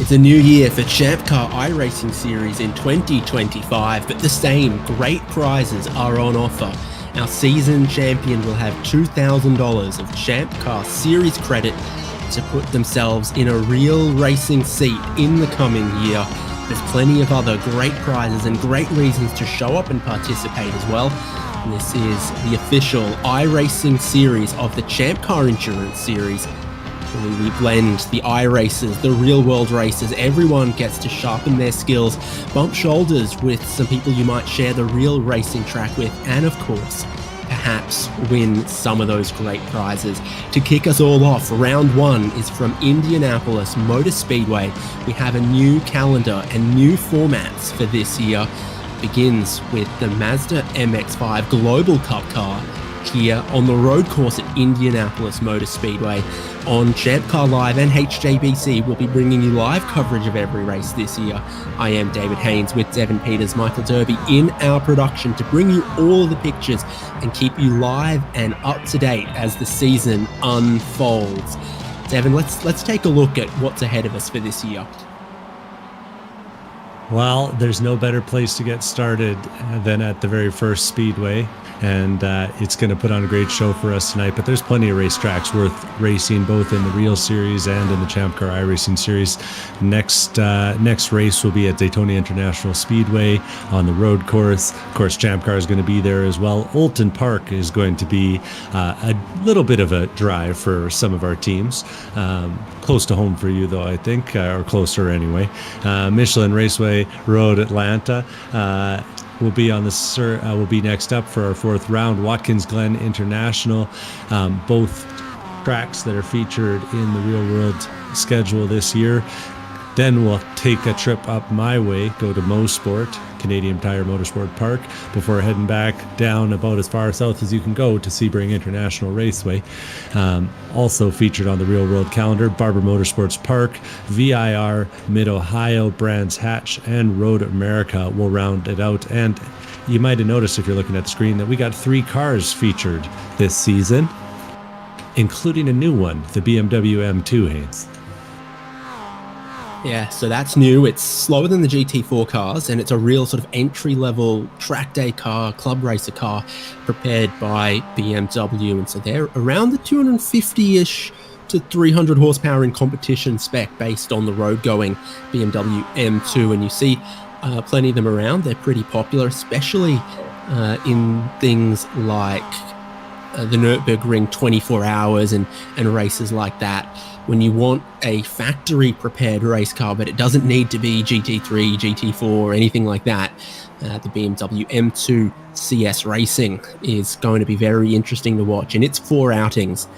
It's a new year for ChampCar iRacing Series in 2025, but the same great prizes are on offer. Our season champion will have $2,000 of ChampCar Series credit to put themselves in a real racing seat in the coming year. There's plenty of other great prizes and great reasons to show up and participate as well. And this is the official iRacing series of the ChampCar Endurance Series. We blend the iRaces, the real-world races. Everyone gets to sharpen their skills, bump shoulders with some people you might share the real racing track with, and of course, perhaps win some of those great prizes. To kick us all off, round one is from Indianapolis Motor Speedway. We have a new calendar and new formats for this year. It begins with the Mazda MX-5 Global Cup car here on the road course at Indianapolis Motor Speedway. On ChampCar Live and HJBC, we'll be bringing you live coverage of every race this year. I am David Haynes with Devin Peters, Michael Derby in our production to bring you all of the pictures and keep you live and up to date as the season unfolds. Devin, let's take a look at what's ahead of us for this year. Well, there's no better place to get started than at the very first speedway, and it's going to put on a great show for us tonight. But there's plenty of racetracks worth racing, both in the Real Series and in the ChampCar iRacing Series. Next race will be at Daytona International Speedway on the road course. Of course, ChampCar is going to be there as well. Oulton Park is going to be a little bit of a drive for some of our teams. Close to home for you, though, I think, or closer anyway. Michelin Raceway Road, Atlanta. Will be on the will be next up for our fourth round. Watkins Glen International, both tracks that are featured in the real world schedule this year. Then we'll take a trip up my way, go to Mosport, Canadian Tire Motorsport Park, before heading back down about as far south as you can go to Sebring International Raceway. Also featured on the real world calendar, Barber Motorsports Park, VIR, Mid-Ohio, Brands Hatch, and Road America will round it out. And you might have noticed if you're looking at the screen that we got 3 cars featured this season, including a new one, the BMW M2, Haynes. Yeah, so that's new. It's slower than the GT4 cars, and it's a real sort of entry-level track day car, club racer car, prepared by BMW. And so they're around the 250-ish to 300 horsepower in competition spec based on the road-going BMW M2. And you see plenty of them around. They're pretty popular, especially in things like the Nürburgring 24 hours and races like that. When you want a factory prepared race car, but it doesn't need to be GT3, GT4, or anything like that, the BMW M2 CS Racing is going to be very interesting to watch. And it's 4 outings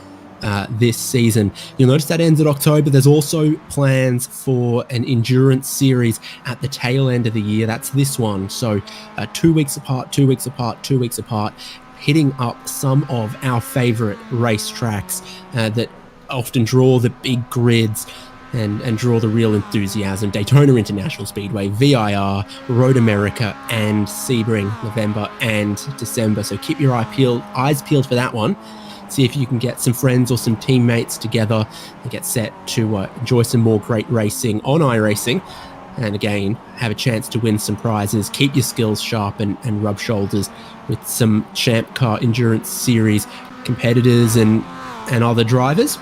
this season. You'll notice that ends in October. There's also plans for an endurance series at the tail end of the year. That's this one. So 2 weeks apart, 2 weeks apart, 2 weeks apart, hitting up some of our favorite racetracks that often draw the big grids and draw the real enthusiasm. Daytona International Speedway, VIR, Road America, and Sebring, November and December. So keep your eyes peeled for that one. See if you can get some friends or some teammates together and get set to enjoy some more great racing on iRacing. And again, have a chance to win some prizes, keep your skills sharp, and rub shoulders with some ChampCar Endurance Series competitors and other drivers.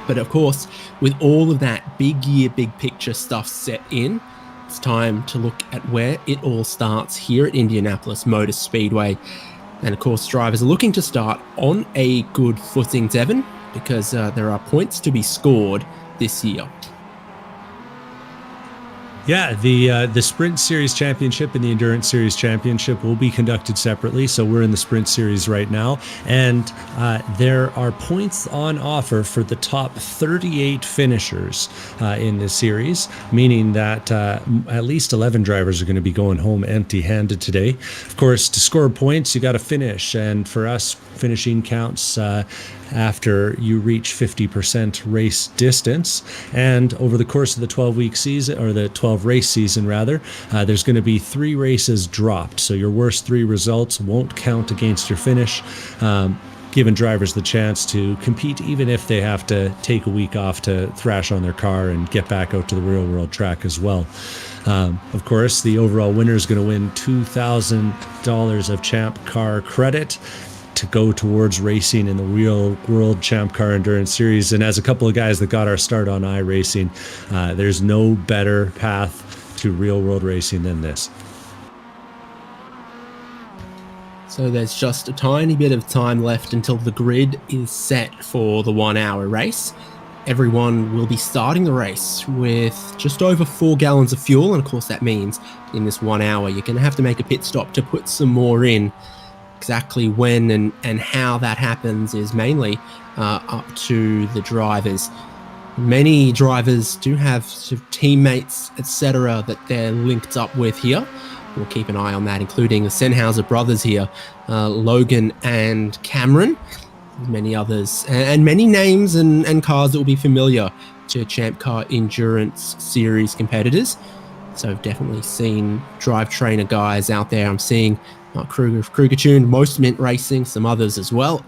But of course, with all of that big year, big picture stuff set in, it's time to look at where it all starts here at Indianapolis Motor Speedway. And of course, drivers are looking to start on a good footing, Devin, because there are points to be scored this year. Yeah, the Sprint Series Championship and the Endurance Series Championship will be conducted separately. So we're in the Sprint Series right now, and there are points on offer for the top 38 finishers in this series, meaning that at least 11 drivers are going to be going home empty-handed today. Of course, to score points, you got to finish, and for us, finishing counts after you reach 50% race distance. And over the course of the 12-week season, or the 12-race season rather, there's going to be 3 races dropped. So your worst 3 results won't count against your finish. giving drivers the chance to compete, even if they have to take a week off to thrash on their car and get back out to the real world track as well. Of course, the overall winner is going to win $2,000 of ChampCar credit to go towards racing in the real world ChampCar Endurance Series. And as a couple of guys that got our start on iRacing, there's no better path to real world racing than this. So there's just a tiny bit of time left until the grid is set for the 1 hour race. Everyone will be starting the race with just over 4 gallons of fuel. And of course that means in this 1 hour, you're going to have to make a pit stop to put some more in. Exactly when and how that happens is mainly up to the drivers. Many drivers do have sort of teammates, etc., that they're linked up with here. We'll keep an eye on that, including the Sennhauser brothers here, Logan and Cameron, many others, and many names and cars that will be familiar to ChampCar Endurance Series competitors. So I've definitely seen drive trainer guys out there. I'm seeing Kruger Tuned, Most Mint Racing, some others as well.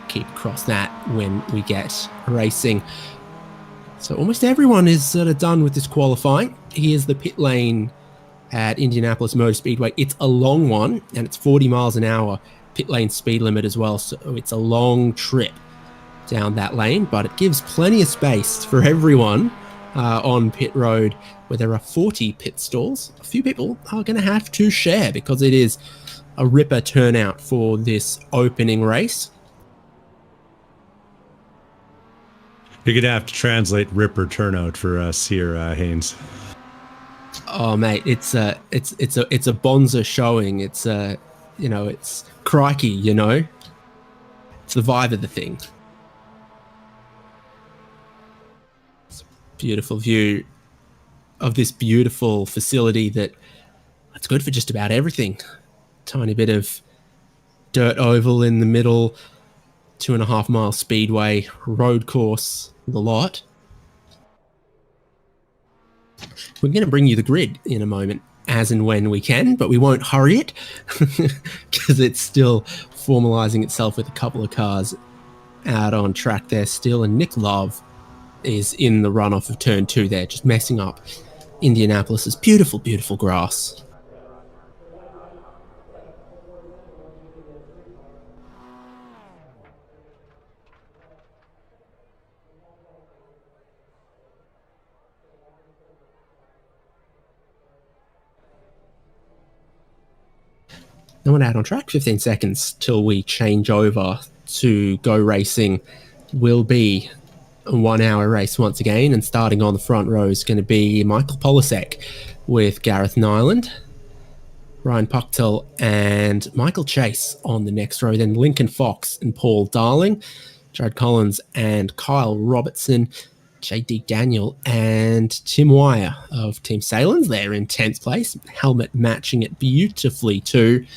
Keep across that when we get racing. So almost everyone is sort of done with this qualifying. Here's the pit lane at Indianapolis Motor Speedway. It's a long one, and it's 40 miles an hour pit lane speed limit as well. So it's a long trip down that lane, but it gives plenty of space for everyone on pit road, where there are 40 pit stalls. A few people are going to have to share because it is a ripper turnout for this opening race. You're going to have to translate ripper turnout for us here, Haynes. Oh mate, it's a bonza showing. It's it's crikey, It's the vibe of the thing. It's a beautiful view of this beautiful facility that's good for just about everything. Tiny bit of dirt oval in the middle, 2.5 mile speedway, road course, the lot. We're going to bring you the grid in a moment, as and when we can, but we won't hurry it because it's still formalizing itself with a couple of cars out on track there still. And Nick Love is in the runoff of turn 2 there, just messing up Indianapolis's beautiful, beautiful grass. No one out on track, 15 seconds till we change over to go racing. Will be a 1 hour race once again, and starting on the front row is going to be Michael Polasek with Gareth Nyland, Ryan Pucktel and Michael Chase on the next row, then Lincoln Fox and Paul Darling, Jared Collins and Kyle Robertson, JD Daniel and Tim Wire of Team Salins there in 10th place, helmet matching it beautifully too.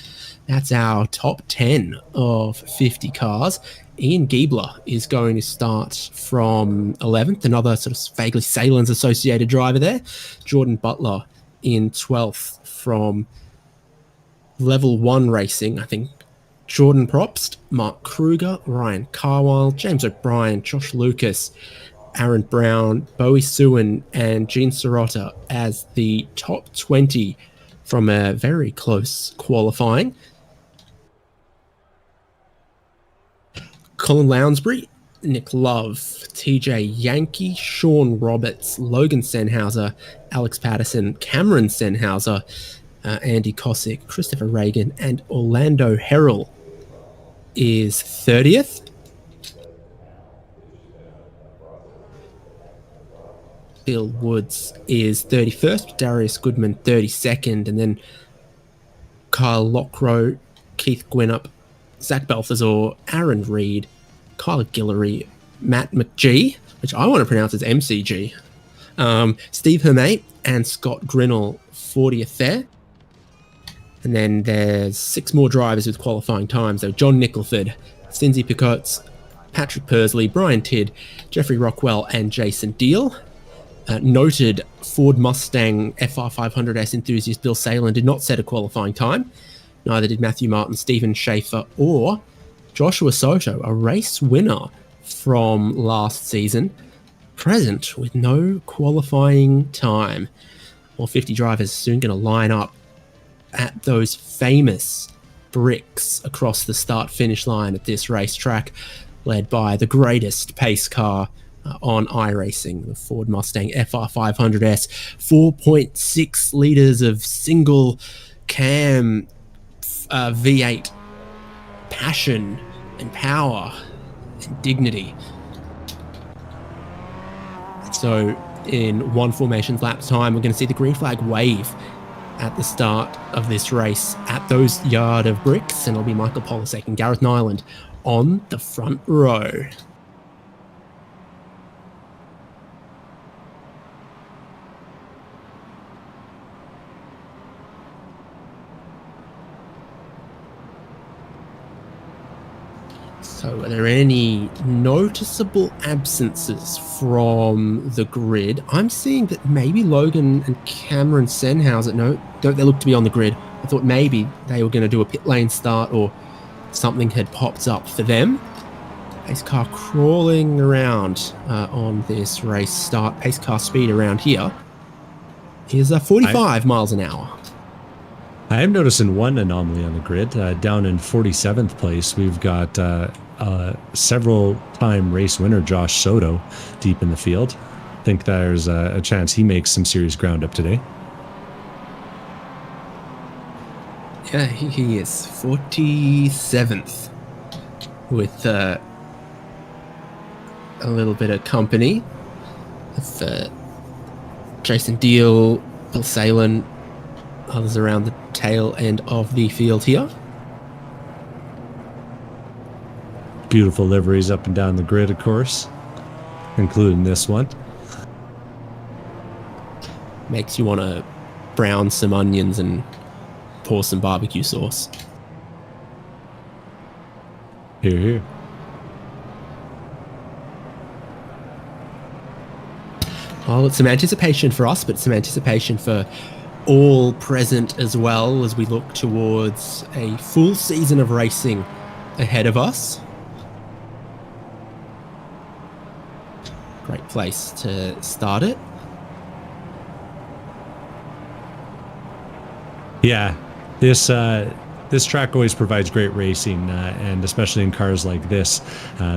That's our top 10 of 50 cars. Ian Giebler is going to start from 11th, another sort of vaguely Salins associated driver there. Jordan Butler in 12th from level 1 racing, I think. Jordan Probst, Mark Kruger, Ryan Carwile, James O'Brien, Josh Lucas, Aaron Brown, Bowie Suin, and Gene Sirota as the top 20 from a very close qualifying. Colin Lounsbury, Nick Love, TJ Yankee, Sean Roberts, Logan Sennhauser, Alex Patterson, Cameron Sennhauser, Andy Kosick, Christopher Reagan, and Orlando Harrell is 30th. Bill Woods is 31st, Darius Goodman 32nd, and then Kyle Lockrow, Keith Gwinnett, Zach Balthazar, Aaron Reed, Kyle Guillory, Matt McGee, which I want to pronounce as MCG, Steve Hermé, and Scott Grinnell 40th there. And then there's 6 more drivers with qualifying times. So John Nicholford, Cindy Picots, Patrick Persley, Brian Tidd, Jeffrey Rockwell, and Jason Deal. Noted Ford Mustang FR500S enthusiast Bill Salin did not set a qualifying time. Neither did Matthew Martin, Stephen Schaefer, or Joshua Soto, a race winner from last season, present with no qualifying time. All 50 drivers soon going to line up at those famous bricks across the start-finish line at this racetrack, led by the greatest pace car on iRacing, the Ford Mustang FR500S, 4.6 litres of single cam V8 passion and power and dignity. So in one formation's lap time, we're going to see the green flag wave at the start of this race at those yard of bricks, and it'll be Michael Polisek and Gareth Nyland on the front row. So are there any noticeable absences from the grid? I'm seeing that maybe Logan and Cameron Senhauser, don't they look to be on the grid? I thought maybe they were going to do a pit lane start or something had popped up for them. Pace car crawling around on this race start. Pace car speed around here is 45 miles an hour. I am noticing one anomaly on the grid. Down in 47th place, we've got several-time race winner Josh Soto deep in the field. I think there's a chance he makes some serious ground up today. Yeah, he is 47th with a little bit of company of Jason Deal, Bill Salen, others around the tail end of the field here. Beautiful liveries up and down the grid, of course, including this one. Makes you want to brown some onions and pour some barbecue sauce. Here, here. Well, it's some anticipation for us, but some anticipation for all present as well as we look towards a full season of racing ahead of us. Great place to start it. Yeah, this track always provides great racing, and especially in cars like this.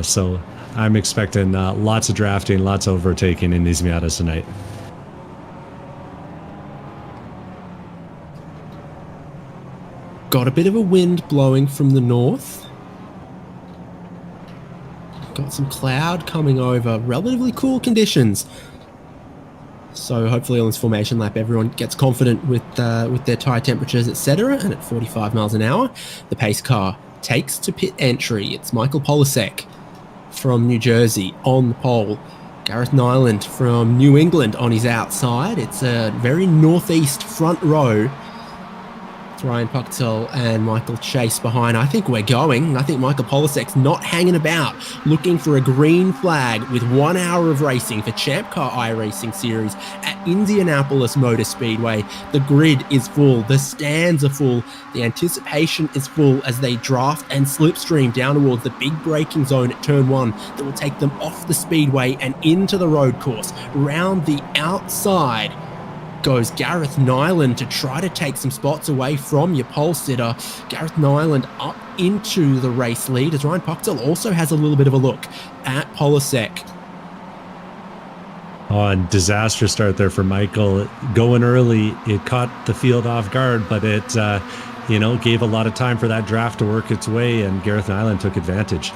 So I'm expecting lots of drafting, lots of overtaking in these Miatas tonight. Got a bit of a wind blowing from the north. Got some cloud coming over. Relatively cool conditions. So hopefully on this formation lap, everyone gets confident with their tyre temperatures, etc. And at 45 miles an hour, the pace car takes to pit entry. It's Michael Polisek from New Jersey on the pole. Gareth Nyland from New England on his outside. It's a very northeast front row. It's Ryan Pucktel and Michael Chase behind. I think we're going. I think Michael Polisek's not hanging about, looking for a green flag with 1 hour of racing for ChampCar iRacing Series at Indianapolis Motor Speedway. The grid is full. The stands are full. The anticipation is full as they draft and slipstream down towards the big braking zone at turn 1 that will take them off the speedway and into the road course. Round the outside goes Gareth Nyland to try to take some spots away from your pole sitter. Gareth Nyland up into the race lead as Ryan Pucktel also has a little bit of a look at Polisek. Oh, and disastrous start there for Michael. Going early, it caught the field off guard, but it gave a lot of time for that draft to work its way, and Gareth Nyland took advantage.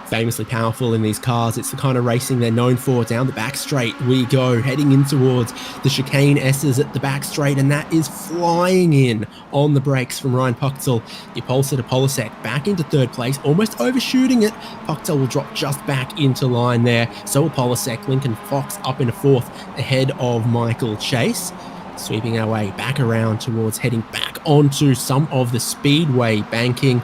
Famously powerful in these cars. It's the kind of racing they're known for. Down the back straight we go, heading in towards the chicane S's at the back straight, and that is flying in on the brakes from Ryan Pucktel. Your pole sitter Polisek back into third place, almost overshooting it. Pucktel will drop just back into line there. So will Polisek. Lincoln Fox up into fourth ahead of Michael Chase. Sweeping our way back around towards heading back onto some of the speedway banking.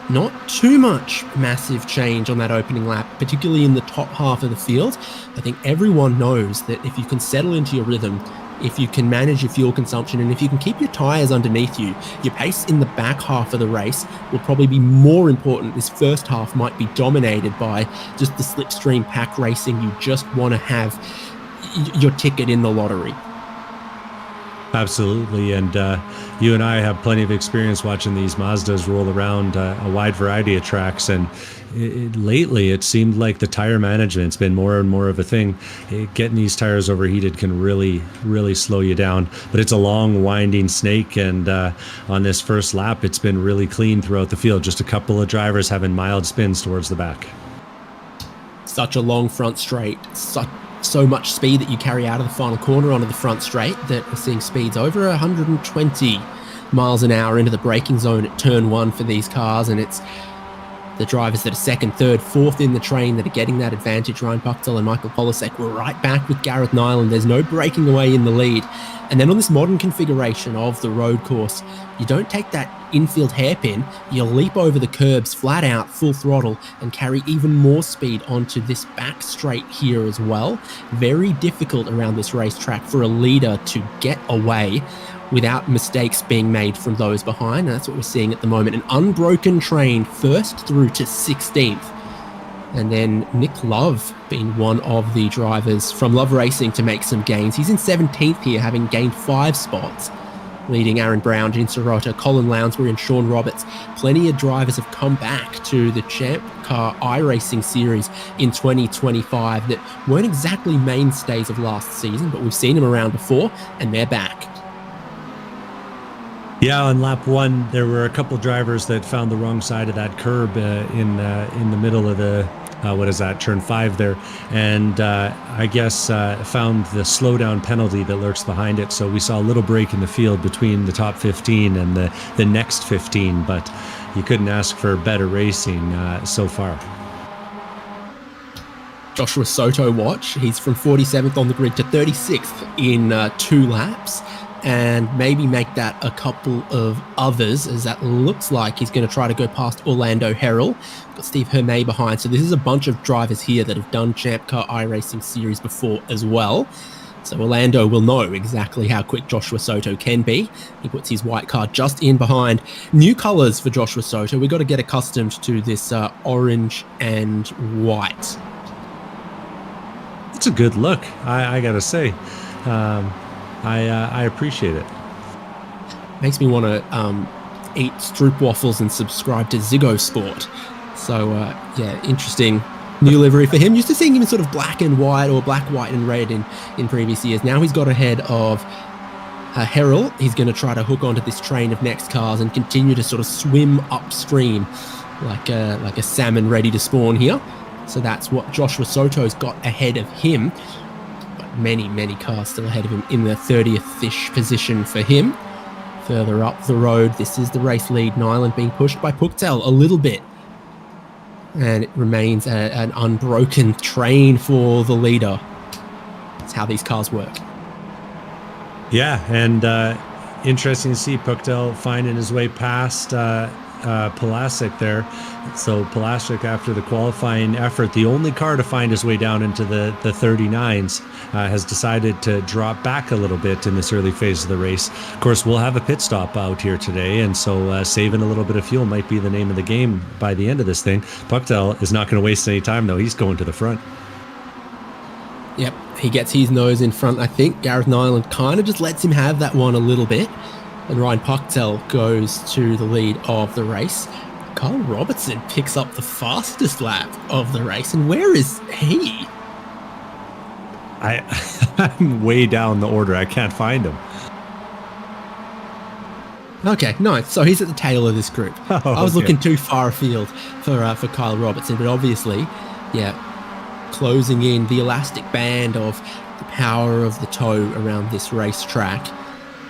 Not too much massive change on that opening lap, particularly in the top half of the field. I think everyone knows that if you can settle into your rhythm, if you can manage your fuel consumption and if you can keep your tires underneath you, your pace in the back half of the race will probably be more important. This first half might be dominated by just the slipstream pack racing. You just want to have your ticket in the lottery. Absolutely, and you and I have plenty of experience watching these Mazdas roll around a wide variety of tracks, and lately it seemed like the tire management's been more and more of a thing. Getting these tires overheated can really, really slow you down, but it's a long, winding snake, and on this first lap, it's been really clean throughout the field. Just a couple of drivers having mild spins towards the back. Such a long front straight, so much speed that you carry out of the final corner onto the front straight that we're seeing speeds over 120 miles an hour into the braking zone at turn 1 for these cars, and it's the drivers that are second, third, fourth in the train that are getting that advantage. Ryan Puchtel and Michael Polasek were right back with Gareth Nyland. There's no breaking away in the lead. And then on this modern configuration of the road course, you don't take that infield hairpin, you leap over the curbs flat out, full throttle, and carry even more speed onto this back straight here as well. Very difficult around this racetrack for a leader to get away without mistakes being made from those behind. And that's what we're seeing at the moment. An unbroken train first through to 16th. And then Nick Love being one of the drivers from Love Racing to make some gains. He's in 17th here, having gained 5 spots, leading Aaron Brown, Jin Sirota, Colin Lounsbury and Sean Roberts. Plenty of drivers have come back to the ChampCar iRacing series in 2025 that weren't exactly mainstays of last season, but we've seen them around before, and they're back. Yeah, on lap 1, there were a couple drivers that found the wrong side of that curb in the middle of the turn 5 there, and I guess found the slowdown penalty that lurks behind it. So we saw a little break in the field between the top 15 and the next 15, but you couldn't ask for better racing so far. Joshua Soto watch. He's from 47th on the grid to 36th in 2 laps. And maybe make that a couple of others, as that looks like he's going to try to go past Orlando Herrell. Got Steve Hermé behind. So this is a bunch of drivers here that have done ChampCar iRacing series before as well. So Orlando will know exactly how quick Joshua Soto can be. He puts his white car just in behind. New colours for Joshua Soto. We've got to get accustomed to this orange and white. It's a good look, I got to say. I appreciate it. Makes me want to eat Stroop waffles and subscribe to Ziggo Sport. So, yeah, interesting new livery for him. Used to seeing him in sort of black and white or black, white and red in previous years. Now he's got ahead of Herrell. He's going to try to hook onto this train of next cars and continue to sort of swim upstream like a salmon ready to spawn here. So that's what Joshua Soto's got ahead of him. Many cars still ahead of him in the 30th-ish position for him. Further up the road, this is the race lead. Nyland being pushed by Puchtel a little bit. And it remains an unbroken train for the leader. That's how these cars work. Yeah, and interesting to see Puchtel finding his way past Polasek there. So Polasek, after the qualifying effort, the only car to find his way down into the 39s, has decided to drop back a little bit in this early phase of the race. Of course, we'll have a pit stop out here today, and so saving a little bit of fuel might be the name of the game by the end of this thing. Puchtel is not going to waste any time, though. He's going to the front. Yep, he gets his nose in front. I think Gareth Nyland kind of just lets him have that one a little bit. And Ryan Puchtel goes to the lead of the race. Kyle Robertson picks up the fastest lap of the race. And where is he? I'm way down the order. I can't find him. Okay, nice. So he's at the tail of this group. I was looking too far afield for Kyle Robertson, but obviously, yeah, closing in the elastic band of the power of the toe around this racetrack.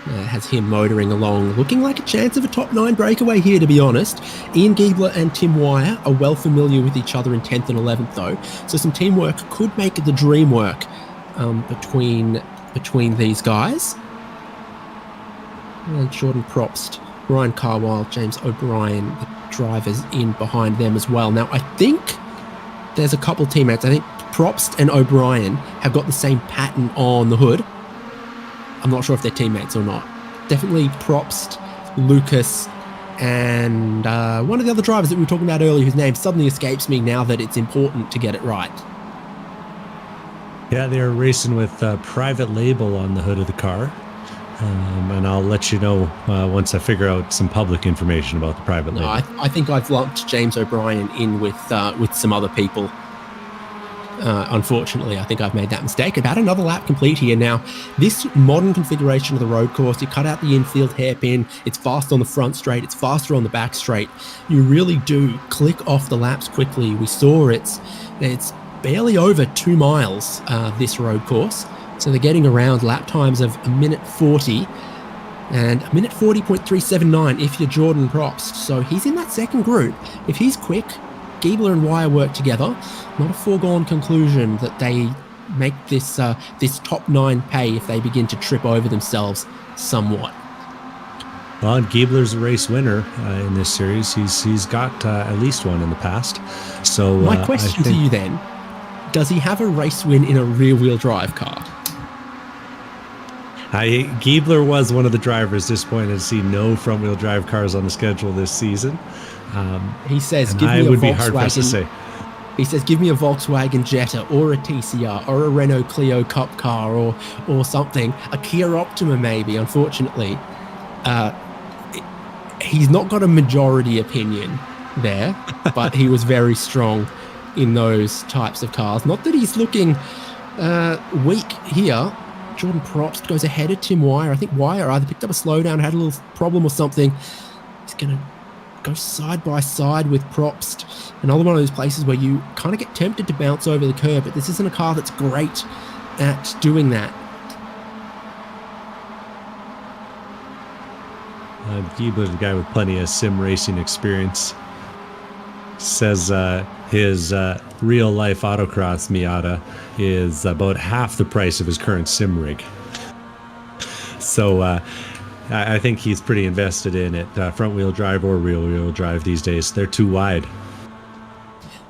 Has him motoring along, looking like a chance of a top 9 breakaway here, to be honest. Ian Giebler and Tim Wire are well familiar with each other in 10th and 11th, though, so some teamwork could make the dream work between these guys. And Jordan Probst, Ryan Carwile, James O'Brien, the drivers in behind them as well. Now, I think there's a couple teammates. I think Probst and O'Brien have got the same pattern on the hood. I'm not sure if they're teammates or not. Definitely Probst, Lucas, and one of the other drivers that we were talking about earlier, whose name suddenly escapes me now that it's important to get it right. Yeah, they're racing with Private Label on the hood of the car. And I'll let you know once I figure out some public information about the Private Label. I think I've lumped James O'Brien in with some other people. Unfortunately, I think I've made that mistake. About another lap complete here now. This modern configuration of the road course, you cut out the infield hairpin, it's fast on the front straight, it's faster on the back straight. You really do click off the laps quickly. We saw it's barely over 2 miles, this road course. So they're getting around lap times of 1:40 and 1:40.379 if you're Jordan Probst. So he's in that second group. If he's quick, Giebler and Wire work together. Not a foregone conclusion that they make this top 9 pay if they begin to trip over themselves somewhat. Well, Giebler's a race winner in this series. He's got at least one in the past. So my question to you then, does he have a race win in a rear-wheel drive car? Giebler was one of the drivers disappointed to see no front-wheel drive cars on the schedule this season. He says, "Give me a would be hard pressed to say." He says, "Give me a Volkswagen Jetta or a TCR or a Renault Clio Cup car or something, a Kia Optima maybe." Unfortunately, he's not got a majority opinion there, but he was very strong in those types of cars. Not that he's looking weak here. Jordan Probst goes ahead of Tim Wire. I think Wire either picked up a slowdown, had a little problem or something. He's going to go side by side with Probst. Another one of those places where you kind of get tempted to bounce over the curb, but this isn't a car that's great at doing that. Giebler's a guy with plenty of sim racing experience. Says his real-life autocross Miata is about half the price of his current sim rig. So I think he's pretty invested in it, front-wheel drive or rear-wheel drive these days. They're too wide.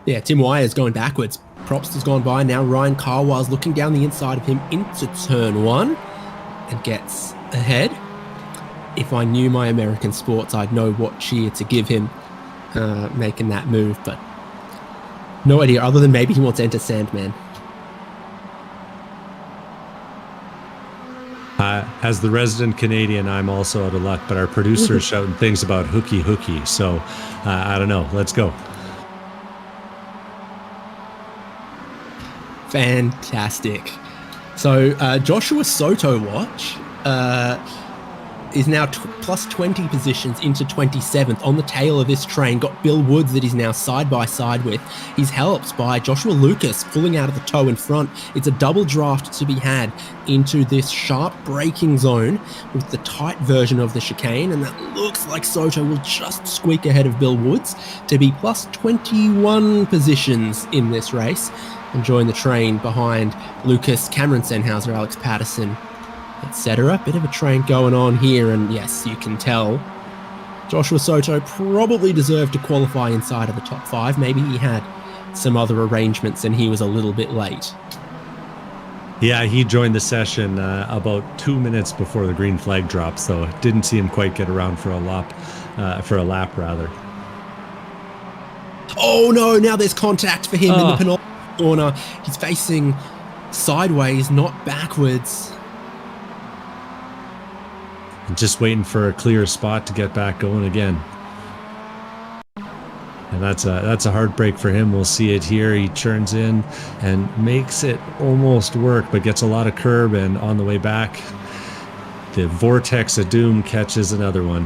Yeah, Tim Wire is going backwards. Probst has gone by. Now Ryan Carwile's looking down the inside of him into turn 1 and gets ahead. If I knew my American sports, I'd know what cheer to give him making that move, but no idea, other than maybe he wants to enter Sandman. As the resident Canadian, I'm also out of luck, but our producer is shouting things about hooky, so I don't know. Let's go. Fantastic. So Joshua Soto watch is now plus 20 positions into 27th on the tail of this train. Got Bill Woods that he's now side by side with. He's helped by Joshua Lucas pulling out of the toe in front. It's a double draft to be had into this sharp braking zone with the tight version of the chicane, and that looks like Soto will just squeak ahead of Bill Woods to be plus 21 positions in this race and join the train behind Lucas, Cameron Senhauser, Alex Patterson, etc. Bit of a train going on here, and yes, you can tell Joshua Soto probably deserved to qualify inside of the top 5. Maybe he had some other arrangements and he was a little bit late. Yeah, he joined the session about 2 minutes before the green flag dropped, so didn't see him quite get around for a lap. Oh no, now there's contact for him in the penultimate corner. He's facing sideways, not backwards. Just waiting for a clear spot to get back going again. And that's a hard break for him. We'll see it here. He churns in and makes it almost work, but gets a lot of curb, and on the way back, the Vortex of Doom catches another one.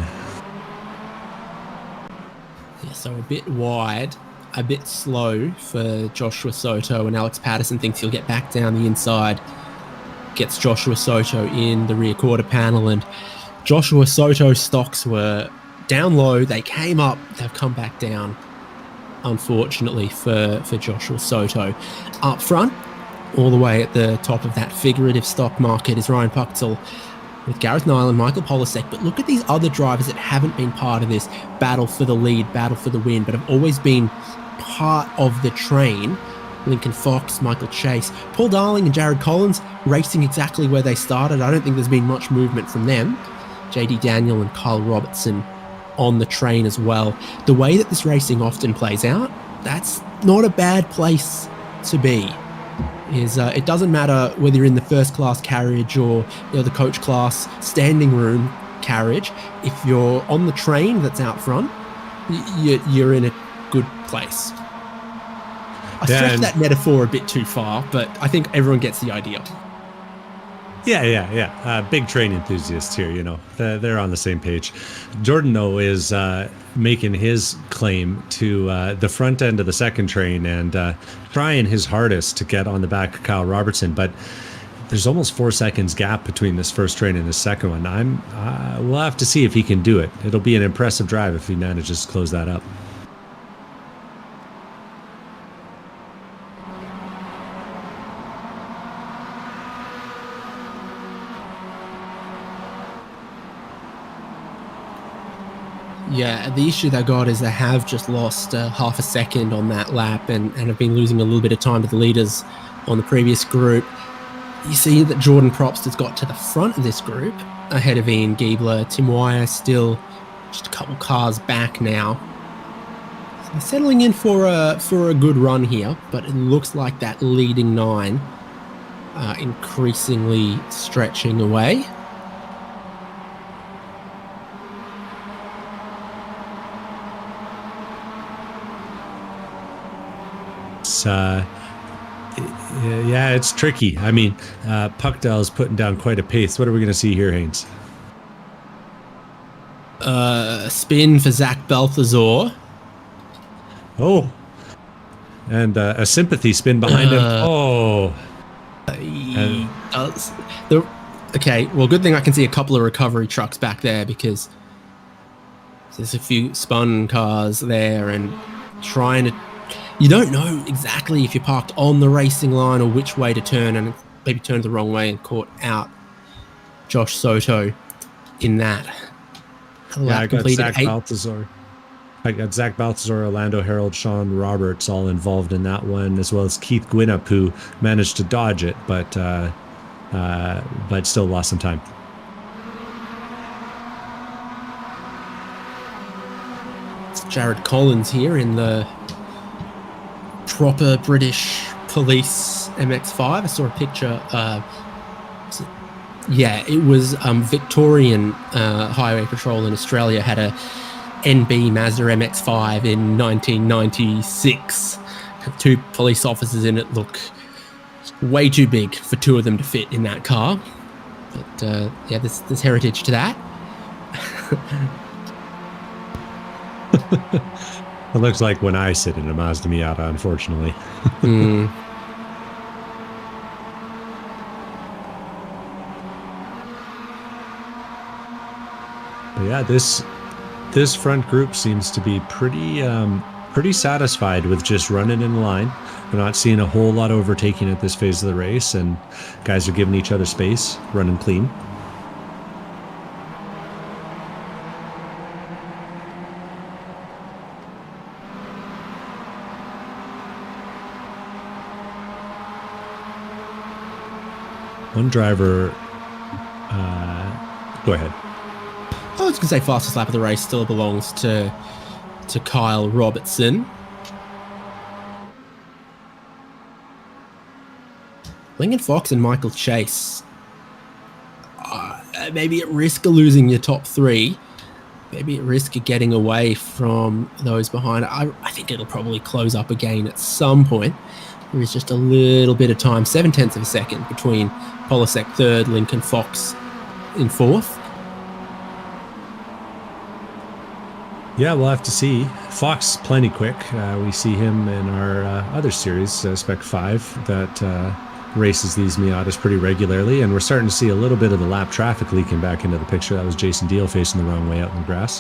Yeah, so a bit wide, a bit slow for Joshua Soto, and Alex Patterson thinks he'll get back down the inside. Gets Joshua Soto in the rear quarter panel, and Joshua Soto's stocks were down low. They came up. They've come back down, unfortunately, for Joshua Soto. Up front, all the way at the top of that figurative stock market, is Ryan Puchtel with Gareth Nyland, Michael Polasek. But look at these other drivers that haven't been part of this battle for the lead, battle for the win, but have always been part of the train Lincoln Fox, Michael Chase, Paul Darling and Jared Collins racing exactly where they started. I don't think there's been much movement from them. JD Daniel and Kyle Robertson on the train as well. The way that this racing often plays out, that's not a bad place to be. It doesn't matter whether you're in the first class carriage or the coach class standing room carriage. If you're on the train that's out front, you're in a good place. I stretched that metaphor a bit too far, but I think everyone gets the idea. Yeah. Big train enthusiasts here, they're on the same page. Jordan, though, is making his claim to the front end of the second train and trying his hardest to get on the back of Kyle Robertson, but there's almost 4 seconds gap between this first train and the second one. We'll have to see if he can do it. It'll be an impressive drive if he manages to close that up. Yeah, the issue they got is they have just lost half a second on that lap and have been losing a little bit of time to the leaders on the previous group. You see that Jordan Probst has got to the front of this group ahead of Ian Giebler. Tim Wire still just a couple cars back now. So they're settling in for a good run here, but it looks like that leading 9 increasingly stretching away. It's tricky. I mean, Puckdale's putting down quite a pace. What are we going to see here, Haynes? Spin for Zach Balthazar. Oh, and a sympathy spin behind him. Oh, okay. Well, good thing I can see a couple of recovery trucks back there because there's a few spun cars there and trying to. You don't know exactly if you're parked on the racing line or which way to turn, and maybe turned the wrong way and caught out Josh Soto in that. I got Zach Balthazar. Orlando Harold, Sean Roberts all involved in that one, as well as Keith Gwinnett, who managed to dodge it, but still lost some time. It's Jared Collins here in the proper British police MX-5. I saw a picture. It was Victorian Highway Patrol in Australia had a NB Mazda MX-5 in 1996. 2 police officers in it. Look way too big for 2 of them to fit in that car. But there's heritage to that. It looks like when I sit in a Mazda Miata, unfortunately. But yeah, this front group seems to be pretty satisfied with just running in line. We're not seeing a whole lot of overtaking at this phase of the race, and guys are giving each other space, running clean. One driver, go ahead. I was going to say fastest lap of the race still belongs to Kyle Robertson. Lincoln Fox and Michael Chase. Maybe at risk of losing your top 3. Maybe at risk of getting away from those behind. I think it'll probably close up again at some point. There is just a little bit of time, 0.7 of a second between Polasek 3rd, Lincoln Fox in 4th. Yeah, we'll have to see. Fox plenty quick. We see him in our other series, Spec 5, that races these Miatas pretty regularly, and we're starting to see a little bit of the lap traffic leaking back into the picture. That was Jason Deal facing the wrong way out in the grass.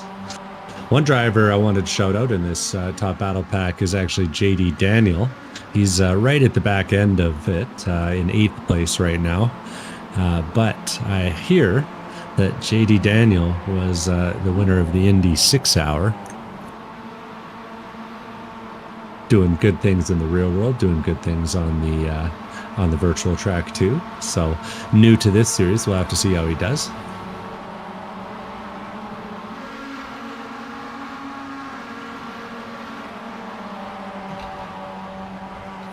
One driver I wanted to shout out in this top battle pack is actually JD Daniel. He's right at the back end of it, in 8th place right now. But I hear that JD Daniel was the winner of the Indy 6 Hour. doing good things in the real world, doing good things on the virtual track too. So new to this series, we'll have to see how he does.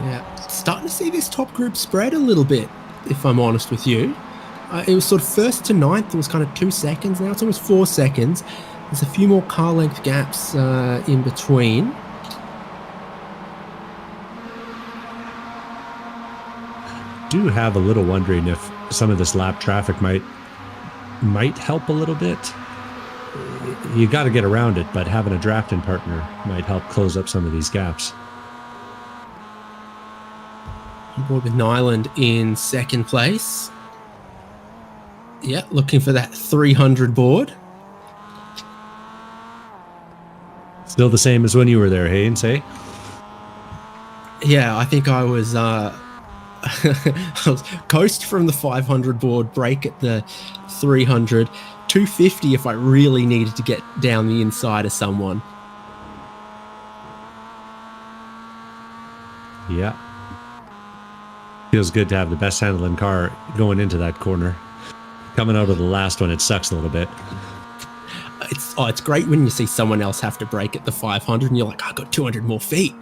Yeah, starting to see this top group spread a little bit, if I'm honest with you. It was sort of first to ninth, it was kind of 2 seconds. Now it's almost 4 seconds. There's a few more car length gaps in between. Do have a little wondering if some of this lap traffic might help a little bit. You got to get around it, but having a drafting partner might help close up some of these gaps. On board with Nyland in second place. Yeah, looking for that 300 board. Still the same as when you were there, Haynes, eh? Yeah, I think I was coast from the 500 board, break at the 300, 250 if I really needed to get down the inside of someone. Yeah. Feels good to have the best handling car going into that corner. Coming out of the last one, it sucks a little bit. It's great when you see someone else have to brake at the 500 and you're like, I got 200 more feet.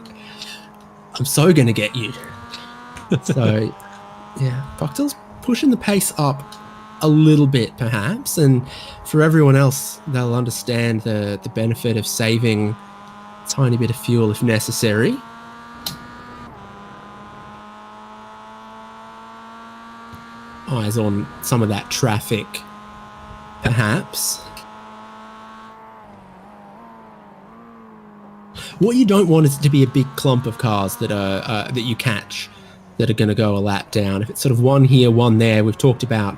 I'm so going to get you. So, yeah, Bucktel's pushing the pace up a little bit, perhaps. And for everyone else, they'll understand the benefit of saving a tiny bit of fuel if necessary. Eyes on some of that traffic, perhaps. What you don't want is to be a big clump of cars that are that you catch that are going to go a lap down. If it's sort of one here, one there, we've talked about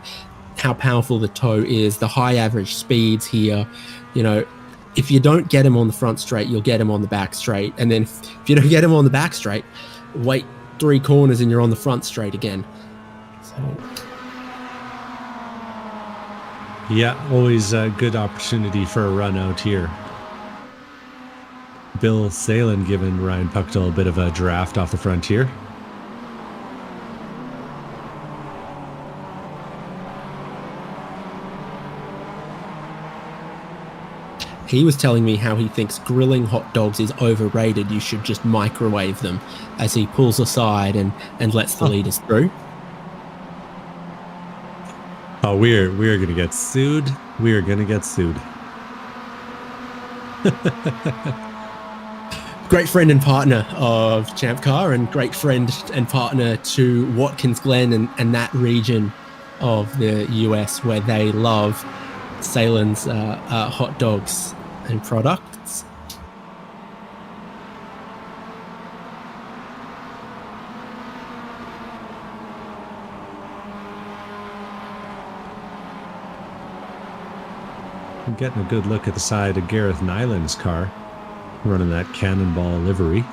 how powerful the tow is, the high average speeds here. You know, if you don't get him on the front straight, you'll get him on the back straight. And then if you don't get him on the back straight, wait 3 corners and you're on the front straight again. So... yeah, always a good opportunity for a run out here. Bill Salen giving Ryan Pucktel a bit of a draft off the frontier. He was telling me how he thinks grilling hot dogs is overrated. You should just microwave them, as he pulls aside and lets the leaders through. Oh, we're going to get sued. We are going to get sued. Great friend and partner of ChampCar, and great friend and partner to Watkins Glen and that region of the US where they love Salen's hot dogs and products. I'm getting a good look at the side of Gareth Nyland's car, running that Cannonball livery.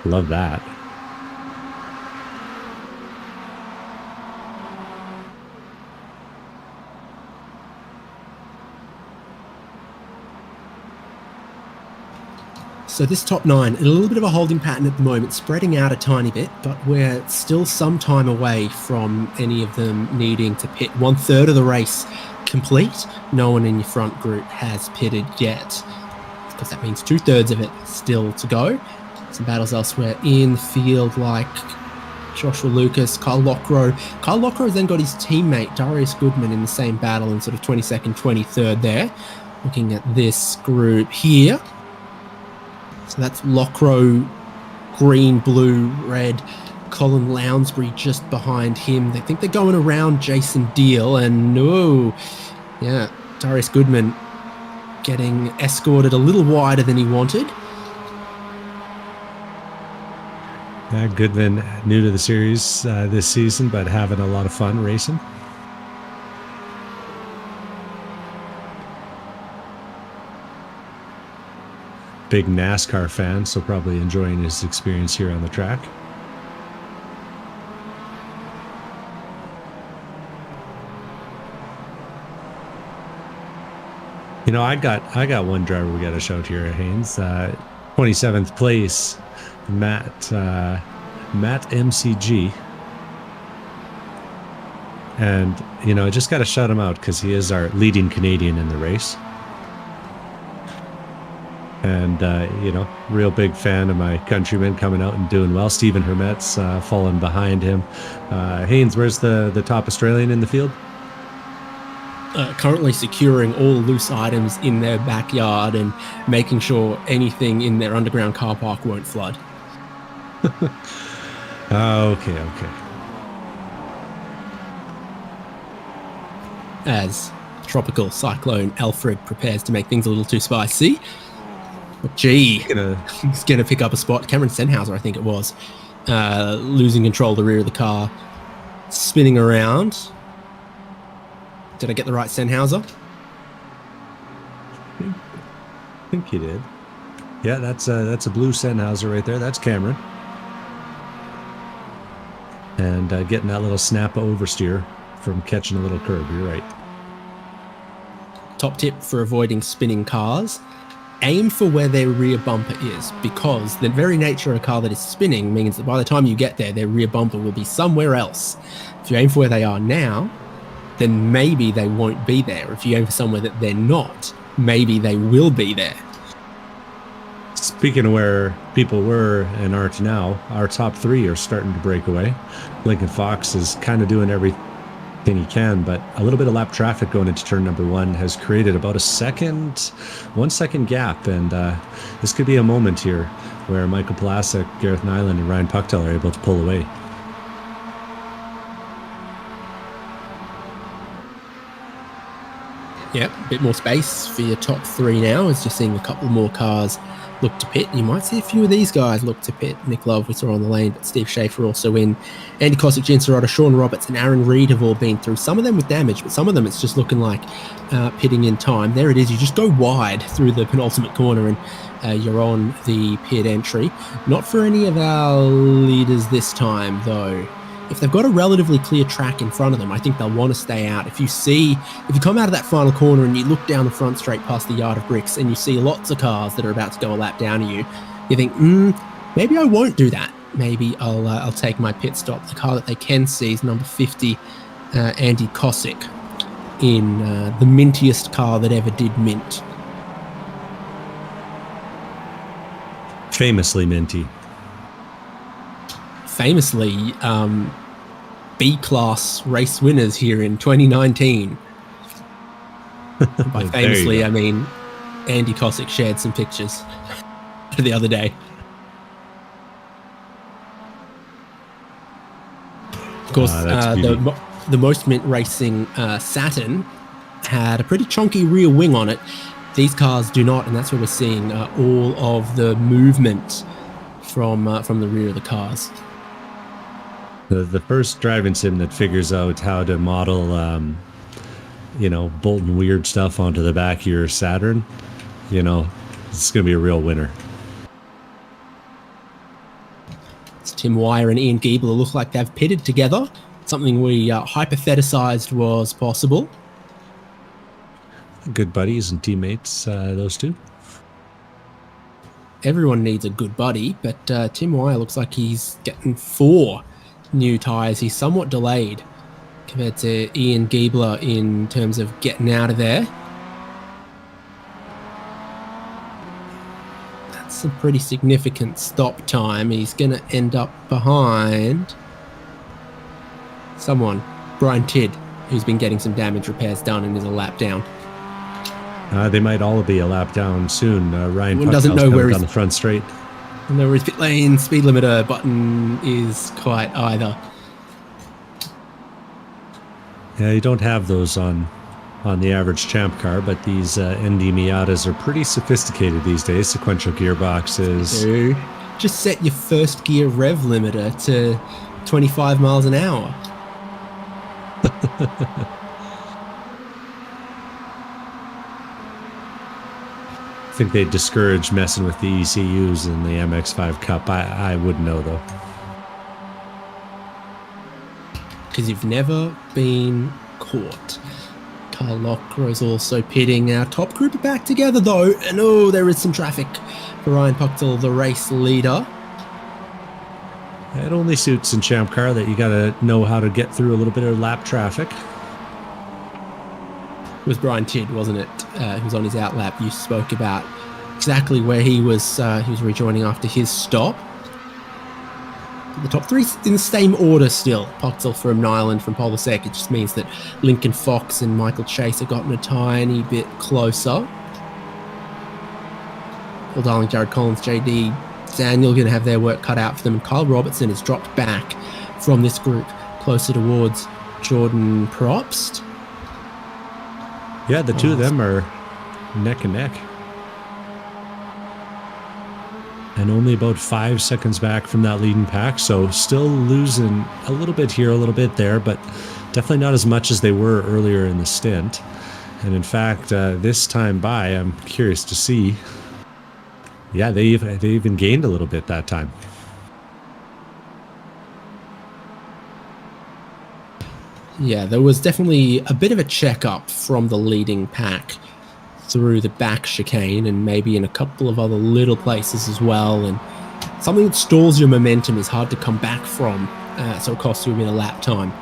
Love that. So this top 9, in a little bit of a holding pattern at the moment, spreading out a tiny bit, but we're still some time away from any of them needing to pit. 1/3 of the race complete. No one in your front group has pitted yet, because that means 2/3 of it still to go. Some battles elsewhere in the field, like Joshua Lucas, Kyle Lockrow. Kyle Lockrow then got his teammate Darius Goodman in the same battle in sort of 22nd, 23rd there. Looking at this group here. So that's Lockrow, green, blue, red. Colin Lounsbury just behind him. They think they're going around Jason Deal, and no, yeah, Darius Goodman getting escorted a little wider than he wanted. Yeah, Goodman, new to the series this season, but having a lot of fun racing. Big NASCAR fan, so probably enjoying his experience here on the track. You know, I got one driver we got to shout here, Haynes. 27th place Matt MCG. And, I just got to shout him out because he is our leading Canadian in the race. And, real big fan of my countrymen coming out and doing well. Stephen Hermet's falling behind him. Haynes, where's the top Australian in the field? Currently securing all loose items in their backyard and making sure anything in their underground car park won't flood. Okay. As tropical cyclone Alfred prepares to make things a little too spicy. But gee, he's going to pick up a spot. Cameron Sennhauser, I think it was, losing control of the rear of the car, spinning around. Did I get the right Sennhauser? I think you did. Yeah, that's a blue Sennhauser right there. That's Cameron. And getting that little snap oversteer from catching a little curb. You're right. Top tip for avoiding spinning cars: aim for where their rear bumper is, because the very nature of a car that is spinning means that by the time you get there, their rear bumper will be somewhere else. If you aim for where they are now, then maybe they won't be there. If you aim for somewhere that they're not, maybe they will be there. Speaking of where people were and aren't now, our top three are starting to break away. Lincoln Fox is kind of doing everything he can, but a little bit of lap traffic going into turn number one has created about a 1 second gap, and this could be a moment here where Michael Plasek, Gareth Nyland, and Ryan Pucktel are able to pull away. Yep, a bit more space for your top three now, as just seeing a couple more cars look to pit. You might see a few of these guys look to pit. Nick Love, we saw on the lane, but Steve Schaefer also in. Andy Kosick, Jen Serrata, Sean Roberts, and Aaron Reed have all been through. Some of them with damage, but some of them it's just looking like pitting in time. There it is. You just go wide through the penultimate corner and you're on the pit entry. Not for any of our leaders this time, though. If they've got a relatively clear track in front of them, I think they'll want to stay out. If you come out of that final corner and you look down the front straight past the yard of bricks and you see lots of cars that are about to go a lap down to you, you think, maybe I won't do that. Maybe I'll take my pit stop. The car that they can see is number 50, Andy Kosick, in the mintiest car that ever did mint. Famously minty. Famously, B-class race winners here in 2019. By famously, I mean Andy Kosick shared some pictures the other day. Of course, the Most Mint Racing Saturn had a pretty chunky rear wing on it. These cars do not, and that's where we're seeing all of the movement from the rear of the cars. The first driving sim that figures out how to model, bolting weird stuff onto the back of your Saturn, it's going to be a real winner. It's Tim Wire and Ian Giebler look like they've pitted together. Something we hypothesized was possible. Good buddies and teammates, those two. Everyone needs a good buddy, but Tim Wire looks like he's getting 4 new tyres. He's somewhat delayed compared to Ian Giebler in terms of getting out of there. That's a pretty significant stop time. He's going to end up behind someone, Brian Tidd, who's been getting some damage repairs done and is a lap down. They might all be a lap down soon. Ryan Pucktel's doesn't know where down the front straight. No, where his pit lane speed limiter button is quite either. Yeah, you don't have those on the average Champ car, but these ND Miatas are pretty sophisticated these days. Sequential gearboxes. Just set your first gear rev limiter to 25 miles an hour. I think they discourage messing with the ECUs in the MX-5 Cup. I wouldn't know, though. Because you've never been caught. Carl Lockrow's also pitting. Our top group are back together, though. And there is some traffic for Ryan Pucktel, the race leader. It only suits in ChampCar that you got to know how to get through a little bit of lap traffic. It was Brian Tidd, wasn't it? Who was on his out lap. You spoke about exactly where he was rejoining after his stop. The top three in the same order still. Poxel from Nyland from Polasek. It just means that Lincoln Fox and Michael Chase have gotten a tiny bit closer. Paul Darling, Jared Collins, JD Daniel going to have their work cut out for them. And Kyle Robertson has dropped back from this group closer towards Jordan Probst. Yeah, the two of them are neck and neck. And only about 5 seconds back from that leading pack. So still losing a little bit here, a little bit there, but definitely not as much as they were earlier in the stint. And in fact, this time by, I'm curious to see. Yeah, they even gained a little bit that time. Yeah, there was definitely a bit of a checkup from the leading pack through the back chicane and maybe in a couple of other little places as well. And something that stalls your momentum is hard to come back from, so it costs you a bit of lap time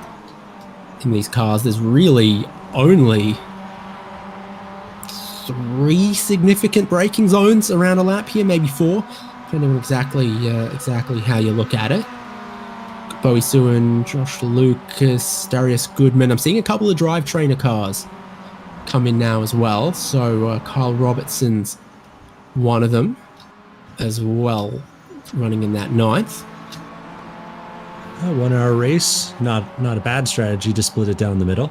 in these cars. There's really only 3 significant braking zones around a lap here, maybe 4, depending on exactly how you look at it. Bowie Suin, Josh Lucas, Darius Goodman. I'm seeing a couple of drive trainer cars come in now as well. So Kyle Robertson's one of them as well, running in that 9th. A 1 hour race, not a bad strategy to split it down the middle.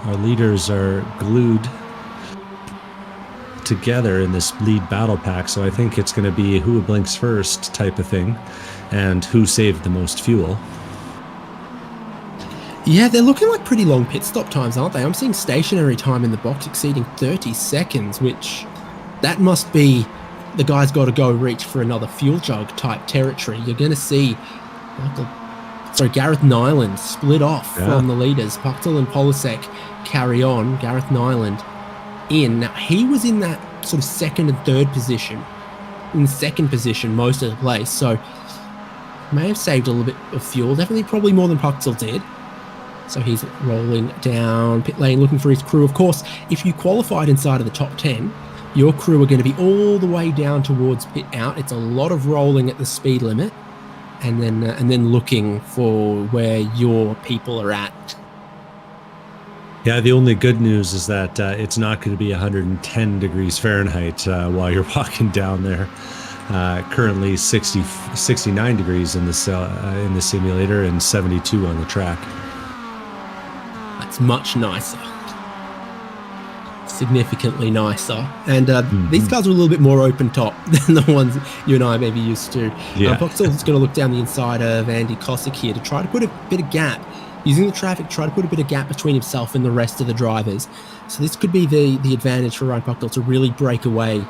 Our leaders are glued together in this lead battle pack, so I think it's going to be who blinks first type of thing and who saved the most fuel. Yeah, they're looking like pretty long pit stop times, aren't they? I'm seeing stationary time in the box exceeding 30 seconds, which that must be the guy's got to go reach for another fuel jug type territory. You're going to see Gareth Nyland split off from the leaders. Puchtel and Polasek carry on. Gareth Nyland in. Now, he was in that sort of second and third position, in second position most of the place, so may have saved a little bit of fuel, definitely probably more than Puchtel did. So he's rolling down pit lane looking for his crew. Of course, if you qualified inside of the top 10, your crew are going to be all the way down towards pit out. It's a lot of rolling at the speed limit and then looking for where your people are at. Yeah, the only good news is that it's not going to be 110 degrees Fahrenheit while you're walking down there. Currently 69 degrees in the simulator and 72 on the track. That's much nicer. Significantly nicer. And these cars are a little bit more open top than the ones you and I may be used to. Yeah. Puchtel's going to look down the inside of Andy Kosick here to try to put a bit of gap. Using the traffic, try to put a bit of gap between himself and the rest of the drivers. So this could be the advantage for Ryan Puchtel to really break away.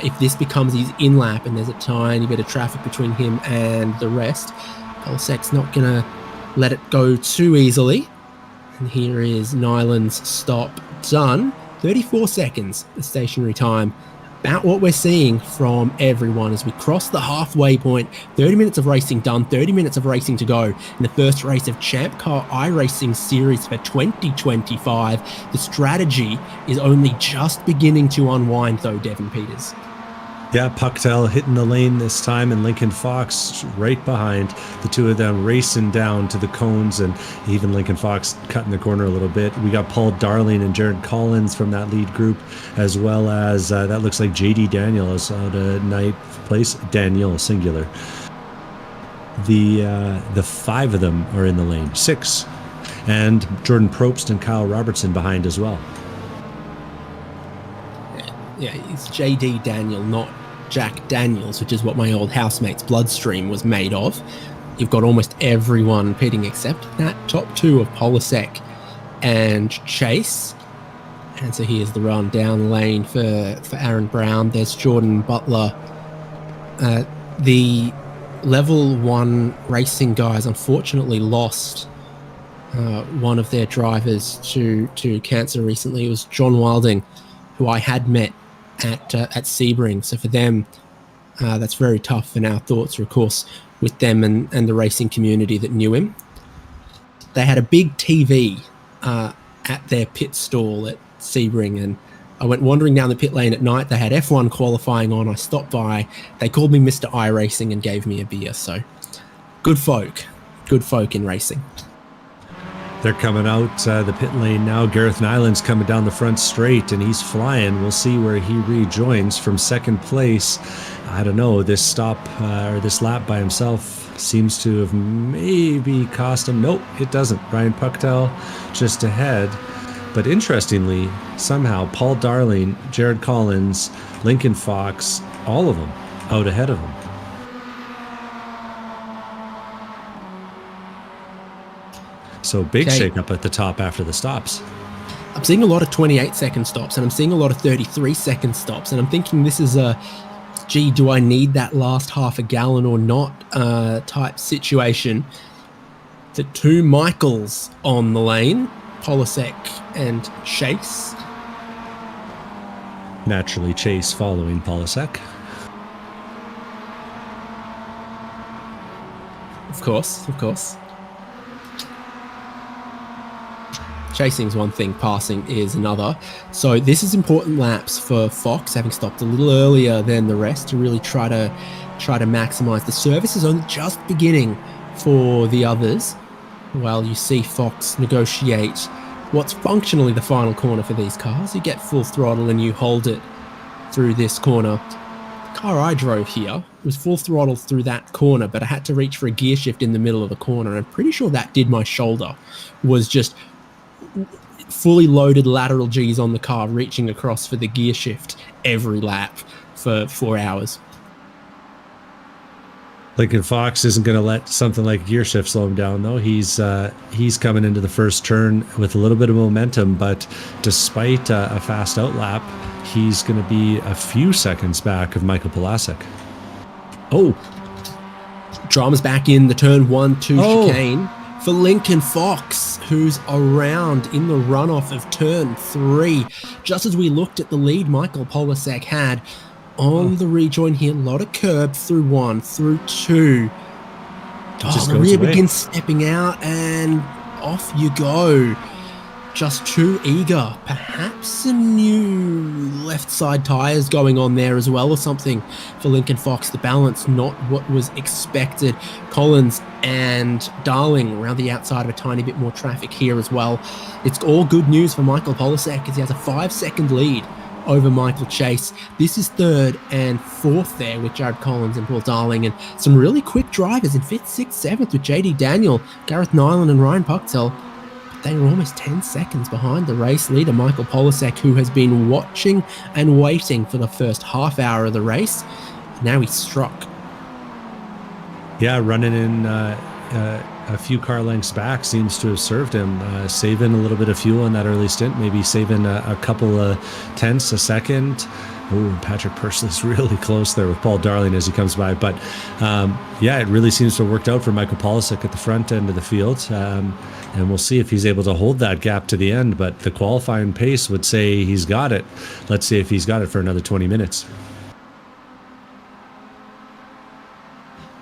If this becomes his in-lap and there's a tiny bit of traffic between him and the rest, Polasek's not going to let it go too easily. And here is Nyland's stop done. 34 seconds, the stationary time. About what we're seeing from everyone as we cross the halfway point. 30 minutes of racing done, 30 minutes of racing to go in the first race of ChampCar iRacing Series for 2025. The strategy is only just beginning to unwind though, Devin Peters. Yeah, Puchtel hitting the lane this time and Lincoln Fox right behind. The two of them racing down to the cones and even Lincoln Fox cutting the corner a little bit. We got Paul Darling and Jared Collins from that lead group, as well as that looks like JD Daniel is out of ninth place. Daniel, singular. The 5 of them are in the lane. 6. And Jordan Probst and Kyle Robertson behind as well. Yeah, it's JD Daniel, not Jack Daniels, which is what my old housemate's bloodstream was made of. You've got almost everyone pitting except that top 2 of Polasek and Chase. And so here's the run down the lane for Aaron Brown. There's Jordan Butler. The level 1 racing guys unfortunately lost one of their drivers to cancer recently. It was John Wilding, who I had met at Sebring. So for them, That's very tough, and our thoughts are, of course, with them and the racing community that knew him. They had a big TV at their pit stall at Sebring, and I went wandering down the pit lane at night. They had F1 qualifying on. I stopped by. They called me Mr. iRacing and gave me a beer. So good folk in racing. They're coming out the pit lane now. Gareth Nyland's coming down the front straight, and he's flying. We'll see where he rejoins from second place. I don't know. This stop or this lap by himself seems to have maybe cost him. Nope, it doesn't. Ryan Pucktel just ahead. But interestingly, somehow, Paul Darling, Jared Collins, Lincoln Fox, all of them out ahead of him. So big shakeup at the top after the stops. I'm seeing a lot of 28-second stops, and I'm seeing a lot of 33-second stops, and I'm thinking this is a, gee, do I need that last half a gallon or not type situation. The two Michaels on the lane, Polasek and Chase. Naturally, Chase following Polasek. Of course. Chasing's one thing, passing is another. So this is important laps for Fox, having stopped a little earlier than the rest to really try to maximize. The service is only just beginning for the others, while you see Fox negotiate what's functionally the final corner for these cars. You get full throttle and you hold it through this corner. The car I drove here was full throttle through that corner, but I had to reach for a gear shift in the middle of the corner. I'm pretty sure that did my shoulder. Was just fully loaded lateral G's on the car, reaching across for the gear shift every lap for 4 hours. Lincoln Fox isn't going to let something like gear shift slow him down, though. He's coming into the first turn with a little bit of momentum, but despite a fast out lap, he's going to be a few seconds back of Michael Polasek. Oh, drama's back in the turn 1-2 chicane for Lincoln Fox, who's around in the runoff of turn 3. Just as we looked at the lead Michael Polasek had on the rejoin here, a lot of curb through 1, through 2. The rear begins stepping out, and off you go. Just too eager. Perhaps some new left side tyres going on there as well or something for Lincoln Fox. The balance not what was expected. Collins and Darling around the outside of a tiny bit more traffic here as well. It's all good news for Michael Polasek as he has a 5-second lead over Michael Chase. This is 3rd and 4th there with Jared Collins and Paul Darling, and some really quick drivers in 5th, 6th, 7th with JD Daniel, Gareth Nyland and Ryan Pucktel. They were almost 10 seconds behind the race leader, Michael Polasek, who has been watching and waiting for the first half hour of the race. Now he's struck. Yeah, running in a few car lengths back seems to have served him, saving a little bit of fuel in that early stint, maybe saving a couple of tenths a second. Oh, Patrick Pursley's really close there with Paul Darling as he comes by. But yeah, it really seems to have worked out for Michael Polasek at the front end of the field. And we'll see if he's able to hold that gap to the end. But the qualifying pace would say he's got it. Let's see if he's got it for another 20 minutes.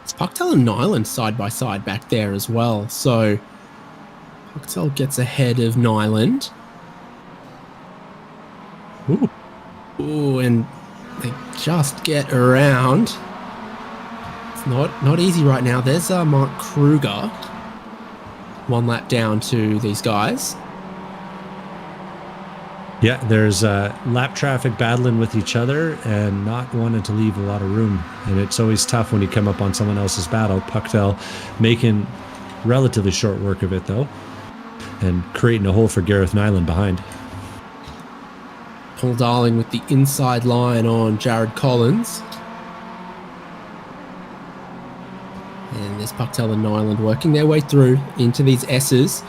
It's Pucktel and Nyland side by side back there as well. So Pucktel gets ahead of Nyland. Ooh, and they just get around. It's not easy right now. There's Mark Kruger. 1 lap down to these guys. Yeah, there's lap traffic battling with each other and not wanting to leave a lot of room. And it's always tough when you come up on someone else's battle. Pucktel making relatively short work of it, though, and creating a hole for Gareth Nyland behind. Paul Darling with the inside line on Jared Collins. And there's Pucktel and Nyland working their way through into these S's.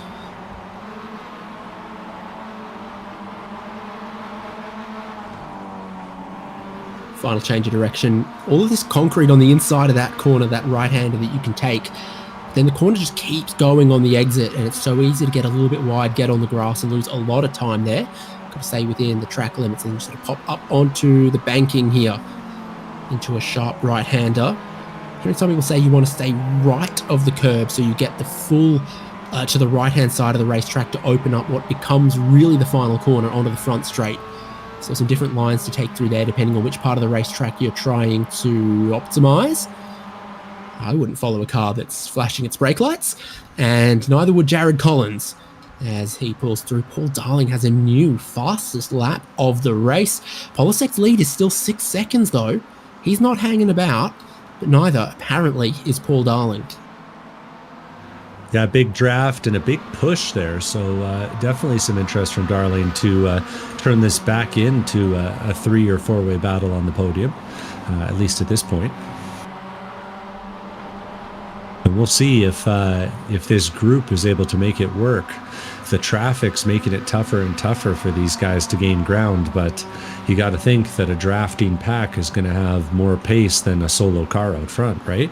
Final change of direction. All of this concrete on the inside of that corner, that right-hander that you can take. Then the corner just keeps going on the exit, and it's so easy to get a little bit wide, get on the grass, and lose a lot of time there. Got to stay within the track limits and sort of pop up onto the banking here. into a sharp right-hander. Hearing some people say you want to stay right of the curb so you get the full to the right-hand side of the racetrack to open up what becomes really the final corner onto the front straight. So some different lines to take through there depending on which part of the racetrack you're trying to optimize. I wouldn't follow a car that's flashing its brake lights, and neither would Jared Collins as he pulls through. Paul Darling has a new fastest lap of the race. Polisek's lead is still 6 seconds though. He's not hanging about, but neither apparently is Paul Darling. Yeah, big draft and a big push there. So definitely some interest from Darling to turn this back into a 3 or 4 way battle on the podium, at least at this point. And we'll see if this group is able to make it work. The traffic's making it tougher and tougher for these guys to gain ground, but you got to think that a drafting pack is going to have more pace than a solo car out front, right?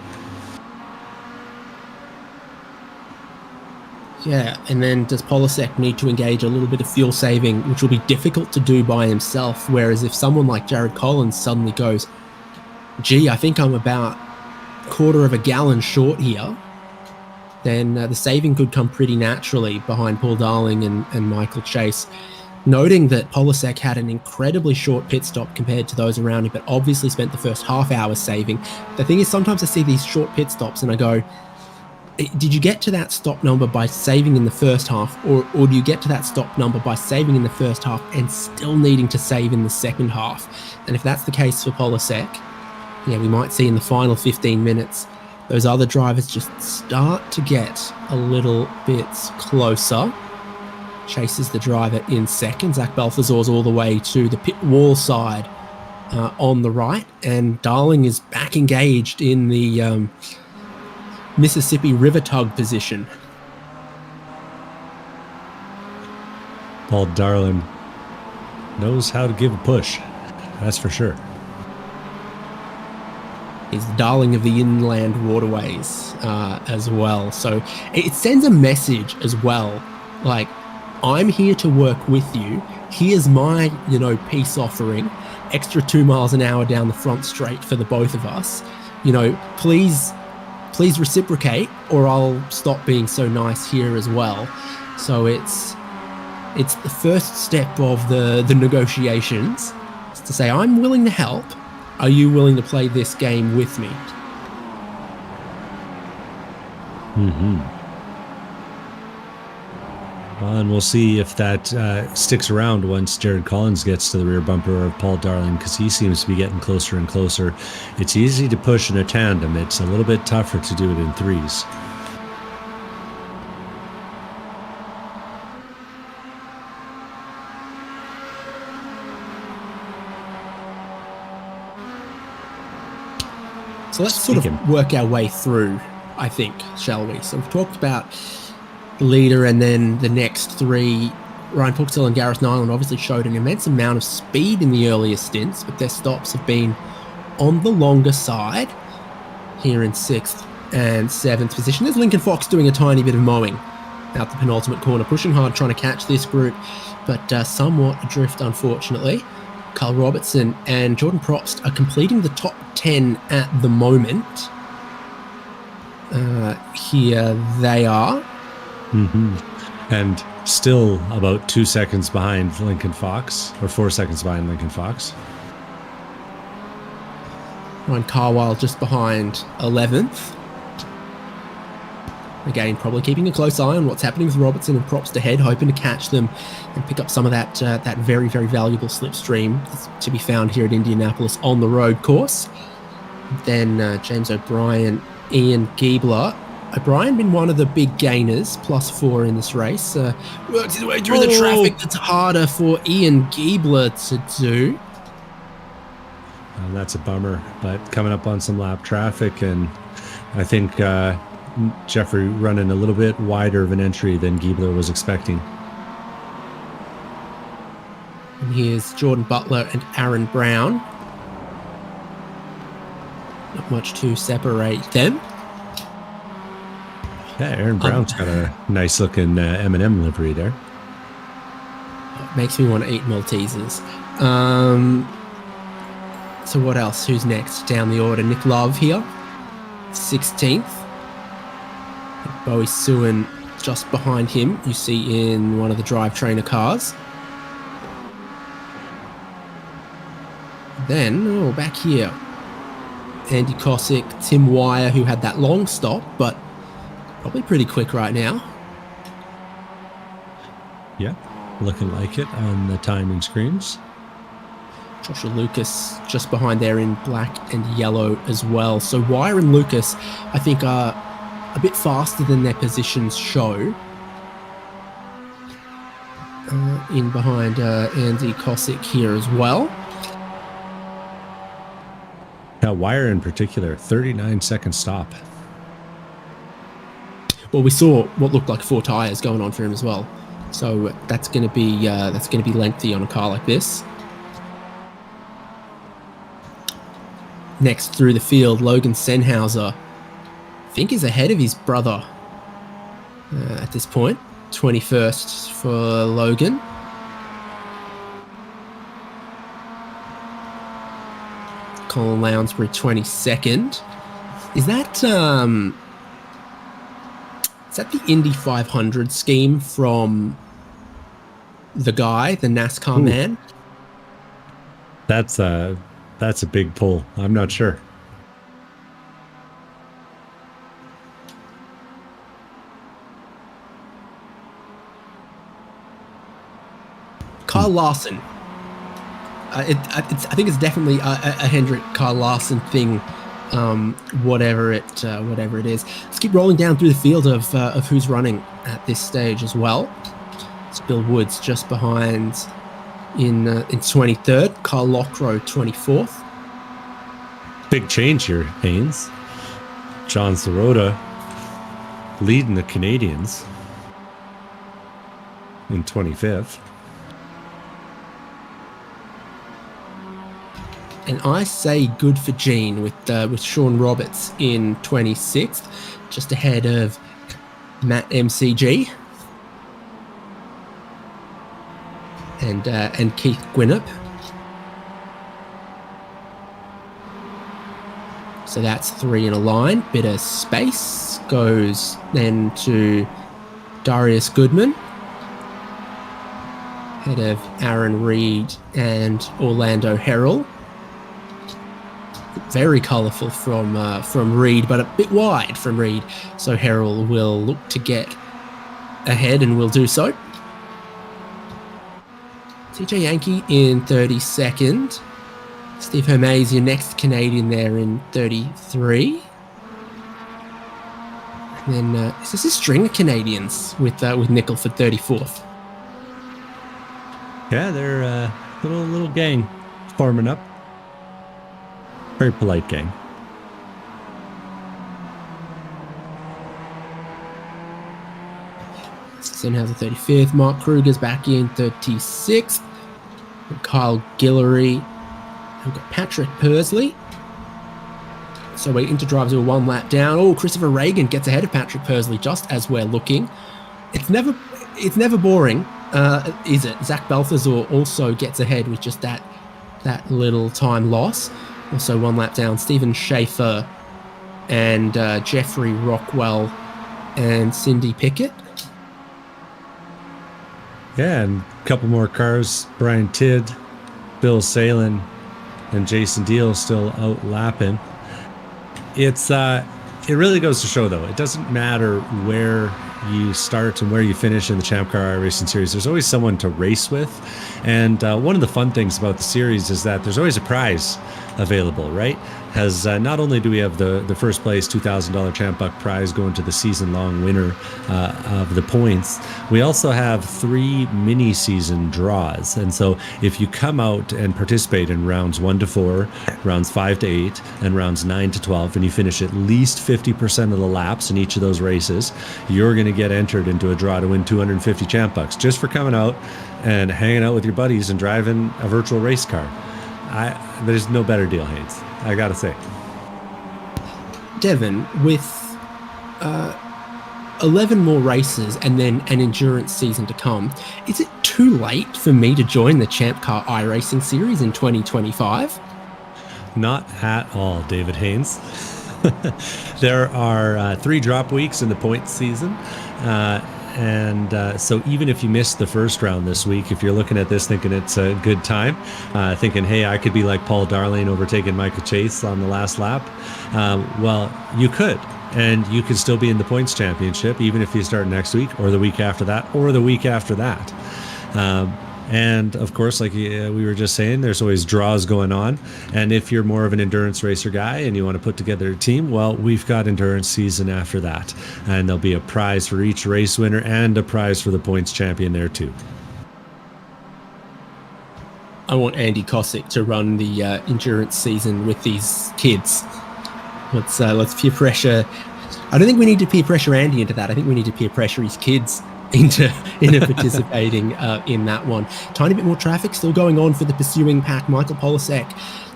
Yeah, and then does Polasek need to engage a little bit of fuel saving, which will be difficult to do by himself, whereas if someone like Jared Collins suddenly goes, gee, I think I'm about a quarter of a gallon short here, then the saving could come pretty naturally behind Paul Darling and Michael Chase. Noting that Polasek had an incredibly short pit stop compared to those around him, but obviously spent the first half hour saving. The thing is, sometimes I see these short pit stops and I go, did you get to that stop number by saving in the first half, or do you get to that stop number by saving in the first half and still needing to save in the second half? And if that's the case for Polasek, yeah, we might see in the final 15 minutes those other drivers just start to get a little bit closer. Chases the driver in second. Zach Balthazar's all the way to the pit wall side on the right, and Darling is back engaged in the Mississippi River tug position. Paul Darling knows how to give a push, that's for sure. He's the darling of the inland waterways as well. So it sends a message as well, like, I'm here to work with you. Here's my, peace offering, extra 2 miles an hour down the front straight for the both of us. Please reciprocate, or I'll stop being so nice here as well. So it's the first step of the negotiations. It's to say, I'm willing to help. Are you willing to play this game with me? Mm-hmm. Well, and we'll see if that sticks around once Jared Collins gets to the rear bumper of Paul Darling, because he seems to be getting closer and closer. It's easy to push in a tandem. It's a little bit tougher to do it in threes. So let's sort of work our way through, I think, shall we? So we've talked about the leader and then the next three. Ryan Puxell and Gareth Nyland obviously showed an immense amount of speed in the earlier stints, but their stops have been on the longer side here in 6th and 7th position. There's Lincoln Fox doing a tiny bit of mowing out the penultimate corner, pushing hard, trying to catch this group, but somewhat adrift, unfortunately. Carl Robertson and Jordan Probst are completing the top 10 at the moment. Here they are. Mm-hmm. And still about 2 seconds behind Lincoln Fox, or 4 seconds behind Lincoln Fox. Ryan Carwile just behind 11th. Again, probably keeping a close eye on what's happening with Robertson and Probst ahead, hoping to catch them and pick up some of that very, very valuable slipstream to be found here at Indianapolis on the road course. Then James O'Brien, Ian Giebler. O'Brien been one of the big gainers, +4 in this race. Works his way through the traffic. That's harder for Ian Giebler to do. And that's a bummer, but coming up on some lap traffic, and I think Jeffrey running a little bit wider of an entry than Giebler was expecting. And here's Jordan Butler and Aaron Brown. Not much to separate them. Yeah, Aaron Brown's got a nice looking M&M livery there. Makes me want to eat Maltesers. So what else? Who's next down the order? Nick Love here, 16th. Bowie Suin just behind him, you see in one of the drive trainer cars. Then, back here, Andy Cosick, Tim Wire, who had that long stop, but probably pretty quick right now. Yeah, looking like it on the timing screens. Joshua Lucas just behind there in black and yellow as well. So Wire and Lucas, I think, are a bit faster than their positions show. In behind Andy Cosick here as well. Now, Wire in particular, 39-second stop. Well, we saw what looked like 4 tires going on for him as well. So that's going to be lengthy on a car like this. Next through the field, Logan Senhauser, I think, is ahead of his brother at this point. 21st for Logan. Colin Lounsbury 22nd. Is that the Indy 500 scheme from the guy, the NASCAR man? That's a big pull. I'm not sure. Kyle Larson. I think it's definitely a Hendrik Kyle Larson thing, whatever it is. Let's keep rolling down through the field of who's running at this stage as well. It's Bill Woods just behind in 23rd, Kyle Lockrow 24th. Big change here, Haynes. John Sirota leading the Canadians in 25th. And I say good for Gene with Sean Roberts in 26th, just ahead of Matt MCG and Keith Gwinnett. So that's 3 in a line. Bit of space goes then to Darius Goodman, ahead of Aaron Reed and Orlando Herrell. Very colourful from Reed, but a bit wide from Reed. So Herrell will look to get ahead and will do so. TJ Yankee in 32nd. Steve Hermes, your next Canadian, there in 33. And then is this a string of Canadians with Nicholford 34th? Yeah, they're a little gang forming up. Very polite gang. Senhauser 35th. Mark Kruger's back in 36th. And Kyle Guillory. We've got Patrick Pursley. So we're into drives who are 1 lap down. Oh, Christopher Reagan gets ahead of Patrick Pursley just as we're looking. It's never boring, is it? Zach Balthazar also gets ahead with just that little time loss. Also 1 lap down, Stephen Schaefer and Jeffrey Rockwell and Cindy Pickett. Yeah, and a couple more cars. Brian Tidd, Bill Salen, and Jason Deal still out lapping. It really goes to show, though, it doesn't matter where you start and where you finish in the ChampCar iRacing series. There's always someone to race with. And one of the fun things about the series is that there's always a prize available, right? As not only do we have the first place $2,000 Champ Buck prize going to the season-long winner of the points, we also have 3 mini-season draws. And so if you come out and participate in rounds 1 to 4, rounds 5 to 8, and rounds 9 to 12, and you finish at least 50% of the laps in each of those races, you're going to get entered into a draw to win 250 Champ Bucks just for coming out and hanging out with your buddies and driving a virtual race car. There's no better deal, Haynes, I gotta say. Devin, with 11 more races and then an endurance season to come, is it too late for me to join the ChampCar iRacing series in 2025? Not at all, David Haynes. There are 3 drop weeks in the points season. So even if you missed the first round this week, if you're looking at this thinking it's a good time, thinking, hey, I could be like Paul Darling overtaking Michael Chase on the last lap, well, you could. And you could still be in the points championship, even if you start next week or the week after that or the week after that. And of course, like we were just saying, there's always draws going on. And if you're more of an endurance racer guy and you want to put together a team, well, we've got endurance season after that. And there'll be a prize for each race winner and a prize for the points champion there too. I want Andy Cosick to run the endurance season with these kids. Let's peer pressure. I don't think we need to peer pressure Andy into that. I think we need to peer pressure his kids into participating in that one. Tiny bit more traffic still going on for the pursuing pack. Michael Polasek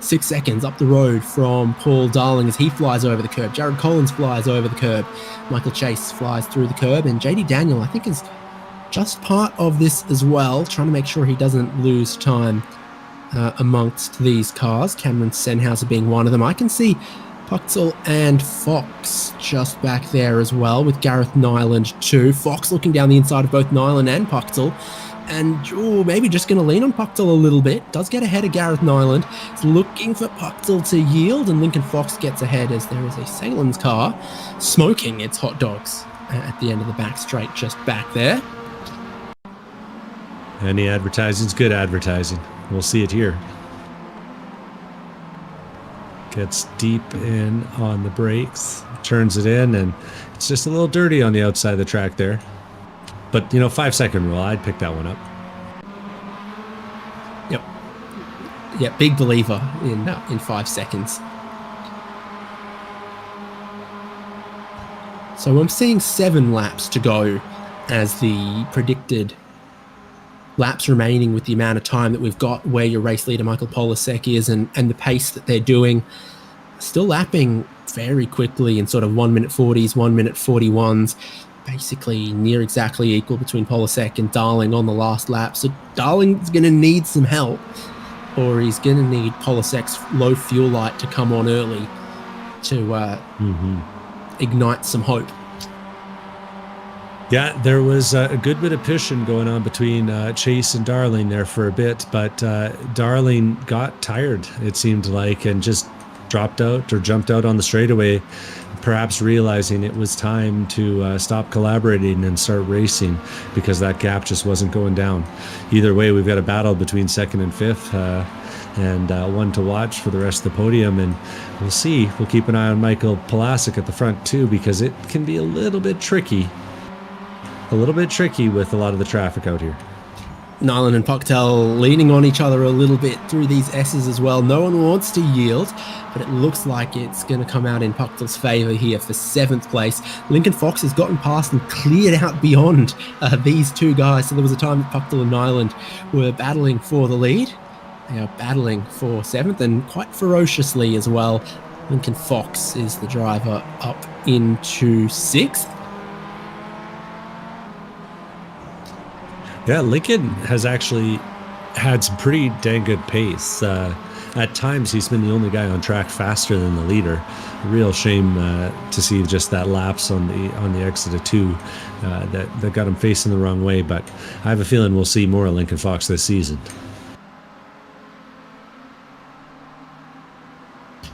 6 seconds up the road from Paul Darling as he flies over the curb. Jared Collins flies over the curb. Michael Chase flies through the curb, and JD Daniel, I think, is just part of this as well, trying to make sure he doesn't lose time amongst these cars. Cameron Senhauser being one of them. I can see Puchtel and Fox just back there as well, with Gareth Nyland too. Fox looking down the inside of both Nyland and Puchtel, and maybe just going to lean on Puchtel a little bit. Does get ahead of Gareth Nyland. It's looking for Puchtel to yield, and Lincoln Fox gets ahead as there is a Salen's car smoking its hot dogs at the end of the back straight just back there. Any advertising's good advertising. We'll see it here. Gets deep in on the brakes, turns it in, and it's just a little dirty on the outside of the track there. But, 5-second rule, I'd pick that one up. Yep. Yeah, big believer in 5 seconds. So I'm seeing 7 laps to go as the predicted laps remaining with the amount of time that we've got where your race leader Michael Polasek is and the pace that they're doing. Still lapping very quickly in sort of 1 minute 40s, 1 minute 41s, basically near exactly equal between Polasek and Darling on the last lap. So Darling's going to need some help, or he's going to need Polasek's low fuel light to come on early to ignite some hope. Yeah, there was a good bit of pushing going on between Chase and Darling there for a bit, but Darling got tired, it seemed like, and just dropped out or jumped out on the straightaway, perhaps realizing it was time to stop collaborating and start racing because that gap just wasn't going down. Either way, we've got a battle between 2nd and 5th and one to watch for the rest of the podium, and we'll see. We'll keep an eye on Michael Polasek at the front too, because it can be a little bit tricky with a lot of the traffic out here. Nyland and Puchtel leaning on each other a little bit through these S's as well. No one wants to yield, but it looks like it's going to come out in Puchtel's favour here for 7th place. Lincoln Fox has gotten past and cleared out beyond these two guys. So there was a time that Puchtel and Nyland were battling for the lead. They are battling for 7th, and quite ferociously as well. Lincoln Fox is the driver up into 6th. Yeah, Lincoln has actually had some pretty dang good pace. At times, he's been the only guy on track faster than the leader. A real shame to see just that lapse on the exit of 2 that got him facing the wrong way. But I have a feeling we'll see more of Lincoln Fox this season.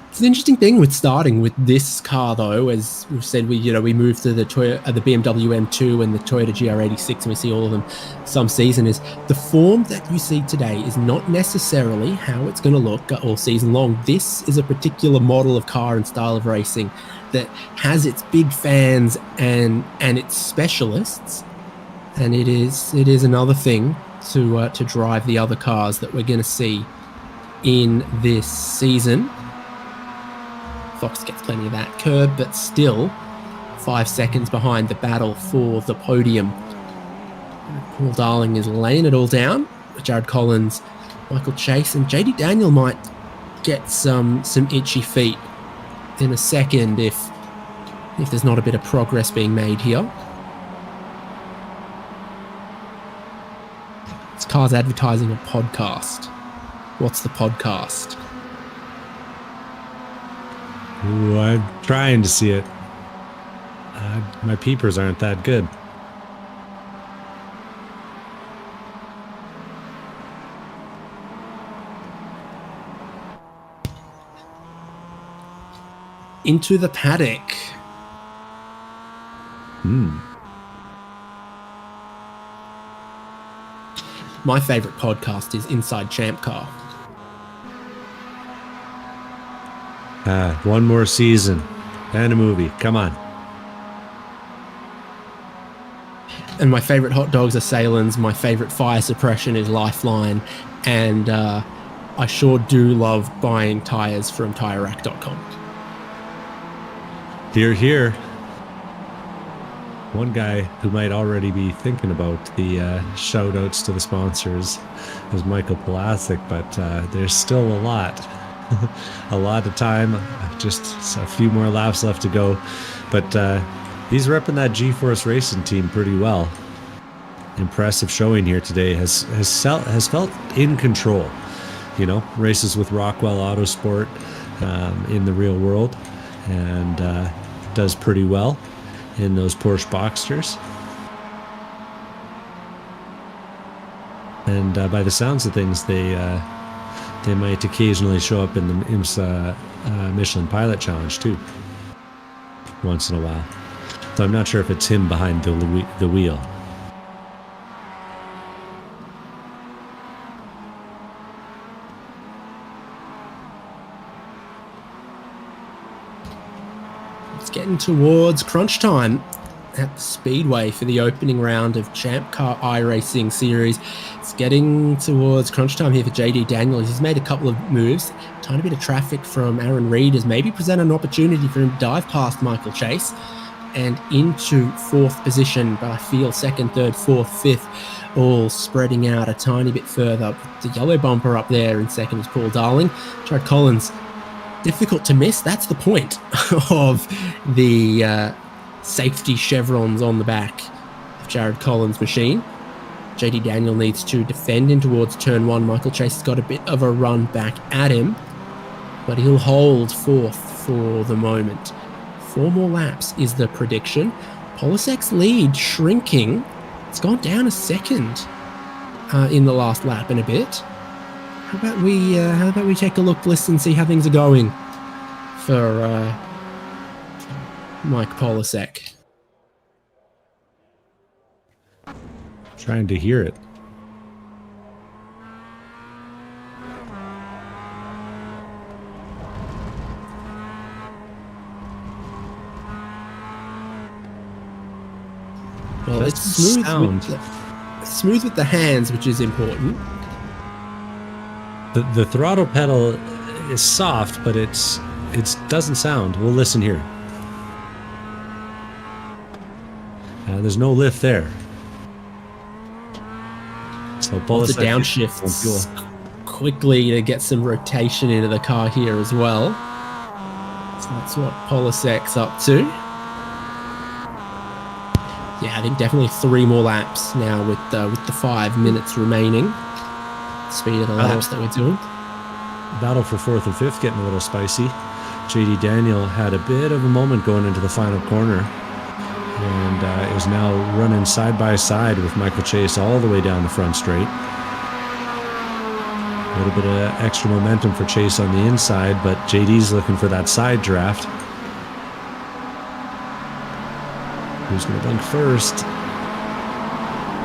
It's an interesting thing with starting with this car, though. As we've said, we moved to the BMW M2 and the Toyota GR86, and we see all of them some season. Is the form that you see today is not necessarily how it's going to look all season long. This is a particular model of car and style of racing that has its big fans and its specialists, and it is another thing to drive the other cars that we're going to see in this season. Fox gets plenty of that curb, but still 5 seconds behind the battle for the podium. Paul Darling is laying it all down. Jared Collins, Michael Chase, and JD Daniel might get some itchy feet in a second if there's not a bit of progress being made here. This car's advertising a podcast. What's the podcast? Ooh, I'm trying to see it. My peepers aren't that good. Into the paddock. My favorite podcast is Inside ChampCar. One more season and a movie. Come on. And my favorite hot dogs are Salins. My favorite fire suppression is Lifeline. And I sure do love buying tires from TireRack.com. Here, here. One guy who might already be thinking about the shout outs to the sponsors is Michael Pulasic, but there's still a lot. A lot of time, just a few more laps left to go. But he's repping that G-Force Racing team pretty well. Impressive showing here today. Has felt in control. You know, races with Rockwell Autosport in the real world, and does pretty well in those Porsche Boxsters. And by the sounds of things, they might occasionally show up in the IMSA Michelin Pilot Challenge too, once in a while. So I'm not sure if it's him behind the wheel. It's getting towards crunch time at the Speedway for the opening round of ChampCar iRacing Series. It's getting towards crunch time here for JD Daniels. He's made a couple of moves. Tiny bit of traffic from Aaron Reed has maybe presented an opportunity for him to dive past Michael Chase and into fourth position, but I feel second, third, fourth, fifth, all spreading out a tiny bit further. The yellow bumper up there in second is Paul Darling. Jared Collins, difficult to miss. That's the point of the safety chevrons on the back of Jared Collins' machine. JD Daniel needs to defend in towards turn one. Michael Chase has got a bit of a run back at him, but he'll hold fourth for the moment. 4 more laps is the prediction. Polisek's lead shrinking. It's gone down a second in the last lap and a bit. How about we take a look, listen, see how things are going for Mike Polisek. Trying to hear it. Well, it's smooth with the hands, which is important. The throttle pedal is soft, but it doesn't sound. We'll listen here. There's no lift there. So Lots of downshifts quickly to get some rotation into the car here as well. So that's what Polisek's up to. Yeah, I think definitely 3 more laps now with the 5 minutes remaining. Speed of the laps that we're doing. Battle for 4th and 5th getting a little spicy. JD Daniel had a bit of a moment going into the final corner, and is now running side by side with Michael Chase all the way down the front straight. A little bit of extra momentum for Chase on the inside, but JD's looking for that side draft. Who's going to blink first?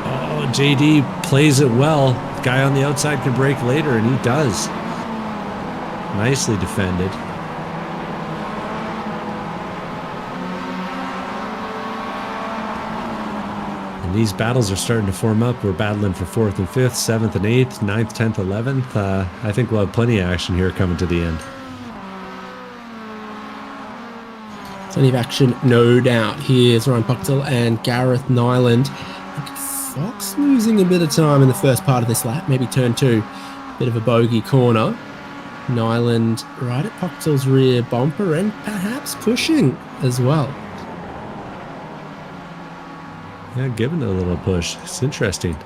Oh, JD plays it well. Guy on the outside can break later, and he does. Nicely defended. And these battles are starting to form up. We're battling for 4th and 5th, 7th and 8th, 9th, 10th, 11th. I think we'll have plenty of action here coming to the end. Plenty of action, no doubt. Here's Ryan Pucktel and Gareth Nyland. Fox losing a bit of time in the first part of this lap, maybe turn 2. Bit of a bogey corner. Nyland right at Pucktel's rear bumper and perhaps pushing as well. Yeah, giving it a little push. It's interesting.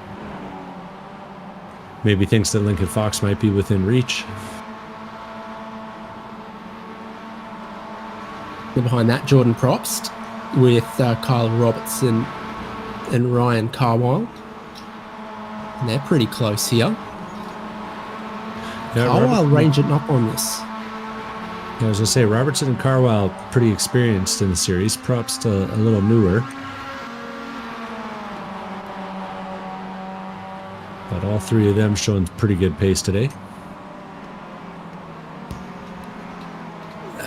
Maybe thinks that Lincoln Fox might be within reach. behind that, Jordan Probst with Kyle Robertson and Ryan Carwile. And they're pretty close here. Yeah, Carwile ranging up on this. Yeah, I was going to say, Robertson and Carwile pretty experienced in the series. Probst a little newer. But all three of them showing pretty good pace today.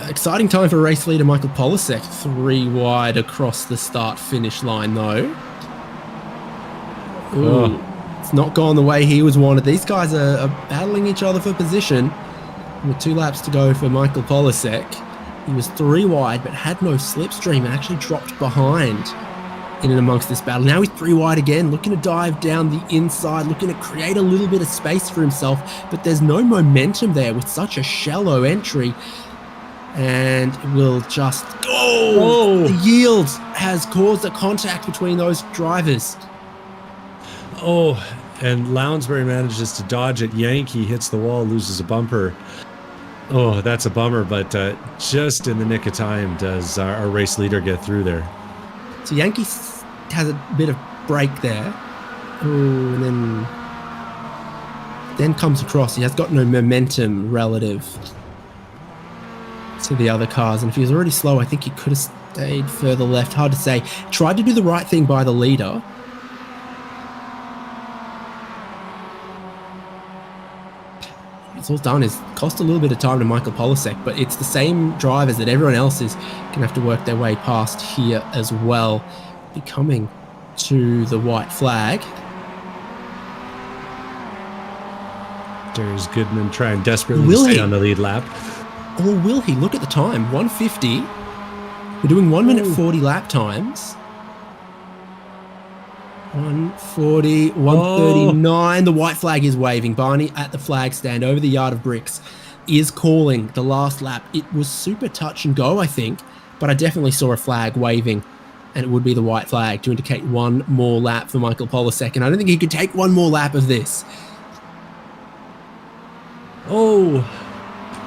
Exciting time for race leader Michael Polasek. 3 wide across the start-finish line, though. Ooh, it's not gone the way he was wanted. These guys are battling each other for position. With 2 laps to go for Michael Polasek. He was 3 wide, but had no slipstream and actually dropped behind in and amongst this battle. Now he's 3 wide again, looking to dive down the inside, looking to create a little bit of space for himself, but there's no momentum there with such a shallow entry. And will just go. The yield has caused a contact between those drivers. Oh, and Lounsbury manages to dodge it. Yankee hits the wall, loses a bumper. Oh, that's a bummer, but just in the nick of time does our race leader get through there. So Yankee has a bit of break there. Oh, and then comes across. He has got no momentum relative to the other cars, and if he was already slow, I think he could have stayed further left. Hard to say. Tried to do the right thing by the leader. It's all done is cost a little bit of time to Michael Polasek, but it's the same drivers that everyone else is going to have to work their way past here as well. Be coming to the white flag. Darius Goodman trying desperately to stay on the lead lap. Or will he? Look at the time, 150. We're doing 1 minute 40 lap times. 140, 139. The white flag is waving. Barney at the flag stand over the yard of bricks is calling the last lap. It was super touch and go, I think, but I definitely saw a flag waving, and it would be the white flag to indicate 1 more lap for Michael Polasek, and I don't think he could take 1 more lap of this. Oh,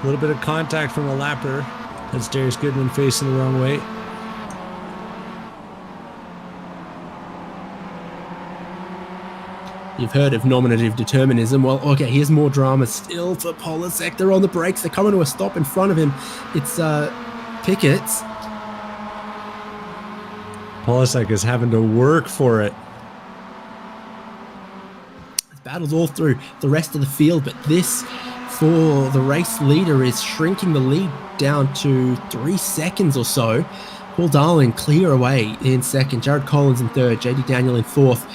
a little bit of contact from a lapper. That's Darius Goodman facing the wrong way. You've heard of nominative determinism. Well, okay, here's more drama still for Polasek. They're on the brakes. They're coming to a stop in front of him. It's Pickett's. Polasek is having to work for it. It's battles all through the rest of the field, but this for the race leader is shrinking the lead down to 3 seconds or so. Paul Darling clear away in second, Jared Collins in third, JD Daniel in fourth.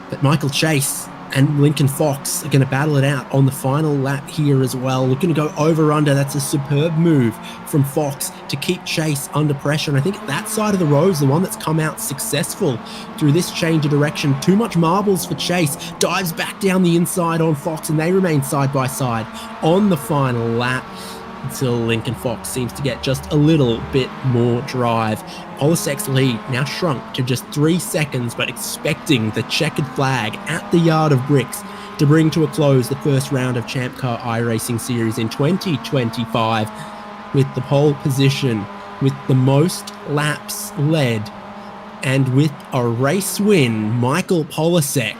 But Michael Chase and Lincoln Fox are going to battle it out on the final lap here as well. Looking to go over-under. That's a superb move from Fox to keep Chase under pressure. And I think that side of the road is the one that's come out successful through this change of direction. Too much marbles for Chase. Dives back down the inside on Fox, and they remain side by side on the final lap until Lincoln Fox seems to get just a little bit more drive. Polasek's lead now shrunk to just 3 seconds, but expecting the checkered flag at the yard of bricks to bring to a close the first round of ChampCar iRacing Series in 2025 with the pole position, with the most laps led, and with a race win. Michael Polasek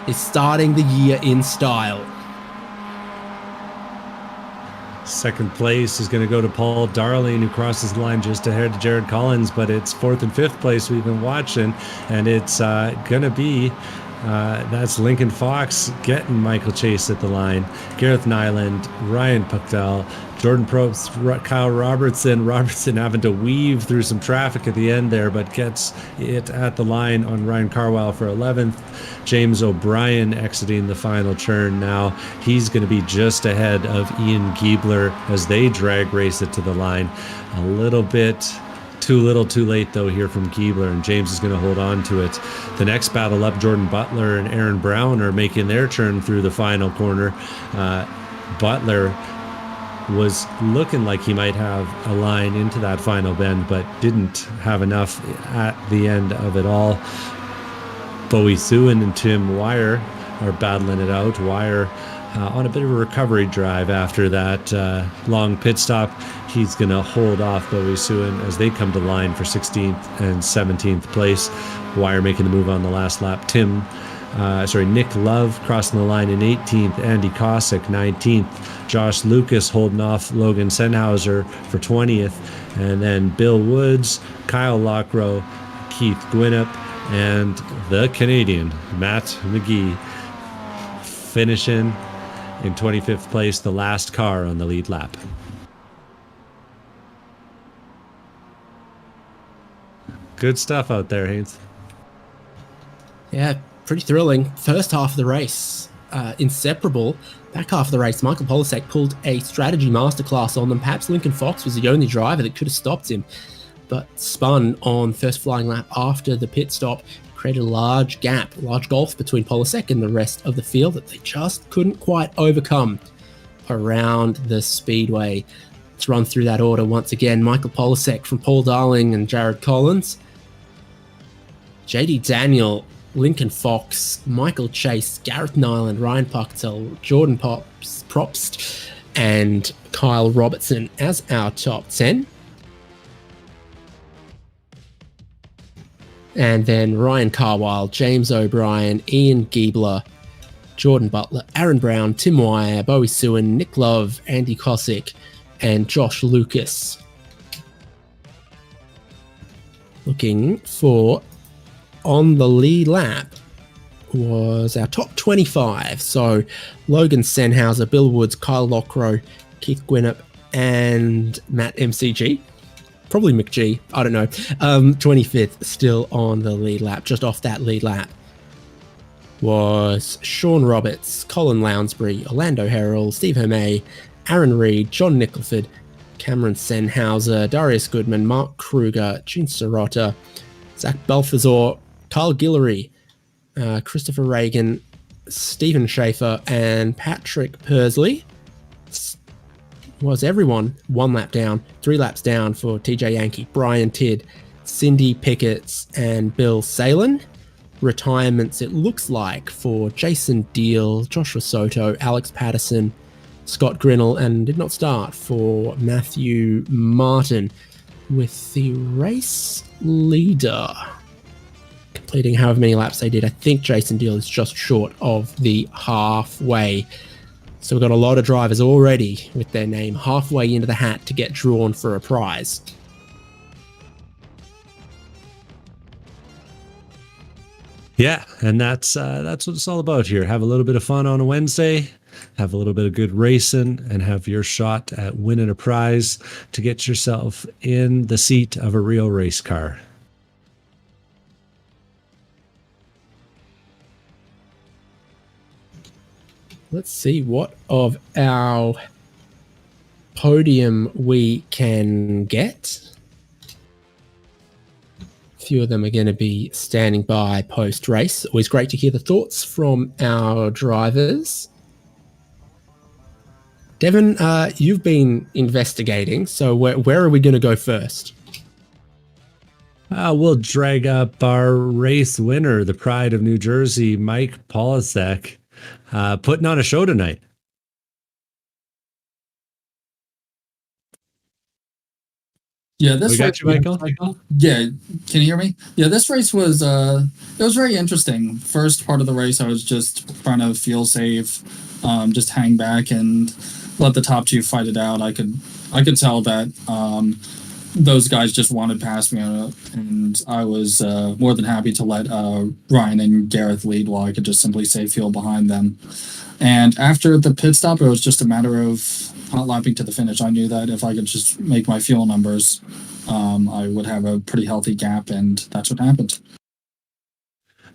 is starting the year in style. Second place is going to go to Paul Darling, who crosses the line just ahead of Jared Collins, but it's 4th and 5th place we've been watching, and it's going to be that's Lincoln Fox getting Michael Chase at the line, Gareth Nyland, Ryan Puckdell, Jordan Probst, Kyle Robertson having to weave through some traffic at the end there, but gets it at the line on Ryan Carwile for 11th. James O'Brien exiting the final turn now. He's going to be just ahead of Ian Giebler as they drag race it to the line. A little bit too little too late though here from Giebler, and James is going to hold on to it. The next battle up, Jordan Butler and Aaron Brown are making their turn through the final corner. Butler was looking like he might have a line into that final bend, but didn't have enough at the end of it all. Bowie Suin and Tim Wire are battling it out. Wire on a bit of a recovery drive after that long pit stop. He's going to hold off Bowie Suin as they come to line for 16th and 17th place. Wire making the move on the last lap. Nick Love crossing the line in 18th. Andy Cossack 19th. Josh Lucas holding off Logan Senhauser for 20th. And then Bill Woods, Kyle Lockrow, Keith Gwinnett, and the Canadian, Matt McGee, finishing in 25th place, the last car on the lead lap. Good stuff out there, Haynes. Yeah, pretty thrilling. First half of the race, inseparable. Back half of the race, Michael Polasek pulled a strategy masterclass on them. Perhaps Lincoln Fox was the only driver that could have stopped him, but spun on first flying lap after the pit stop, created a large gap, large gulf between Polasek and the rest of the field that they just couldn't quite overcome around the speedway. Let's run through that order once again. Michael Polasek from Paul Darling and Jared Collins. JD Daniel, Lincoln Fox, Michael Chase, Gareth Nyland, Ryan Pucktel, Jordan Probst, and Kyle Robertson as our top 10. And then Ryan Carwile, James O'Brien, Ian Giebler, Jordan Butler, Aaron Brown, Tim Wire, Bowie Suin, Nick Love, Andy Cossack, and Josh Lucas. Looking for on the lead lap was our top 25. So Logan Senhauser, Bill Woods, Kyle Lockrow, Keith Gwinnett, and Matt MCG. Probably McG, I don't know. 25th still on the lead lap. Just off that lead lap was Sean Roberts, Colin Lounsbury, Orlando Harrell, Steve Hermé, Aaron Reed, John Nicholford, Cameron Senhauser, Darius Goodman, Mark Kruger, Gene Sirota, Zach Balthazar, Carl Guillory, Christopher Reagan, Stephen Schaefer, and Patrick Persley. Was everyone 1 lap down, 3 laps down for TJ Yankee, Brian Tidd, Cindy Pickett, and Bill Salen. Retirements, it looks like, for Jason Deal, Joshua Soto, Alex Patterson, Scott Grinnell, and did not start for Matthew Martin, with the race leader completing however many laps they did. I think Jason Deal is just short of the halfway. So we've got a lot of drivers already with their name halfway into the hat to get drawn for a prize. Yeah, and that's what it's all about here. Have a little bit of fun on a Wednesday, have a little bit of good racing, and have your shot at winning a prize to get yourself in the seat of a real race car. Let's see what of our podium we can get. A few of them are going to be standing by post-race. Always great to hear the thoughts from our drivers. Devon, you've been investigating, so where are we going to go first? We'll drag up our race winner, the pride of New Jersey, Mike Polasek, putting on a show tonight. Yeah, this we got you, Michael. Yeah, can you hear me? Yeah, this race was it was very interesting. First part of the race, I was just trying to feel safe, just hang back and let the top two fight it out. I could tell that those guys just wanted past me, and I was more than happy to let Ryan and Gareth lead while I could just simply say fuel behind them. And after the pit stop, it was just a matter of hot lapping to the finish. I knew that if I could just make my fuel numbers, I would have a pretty healthy gap, and that's what happened.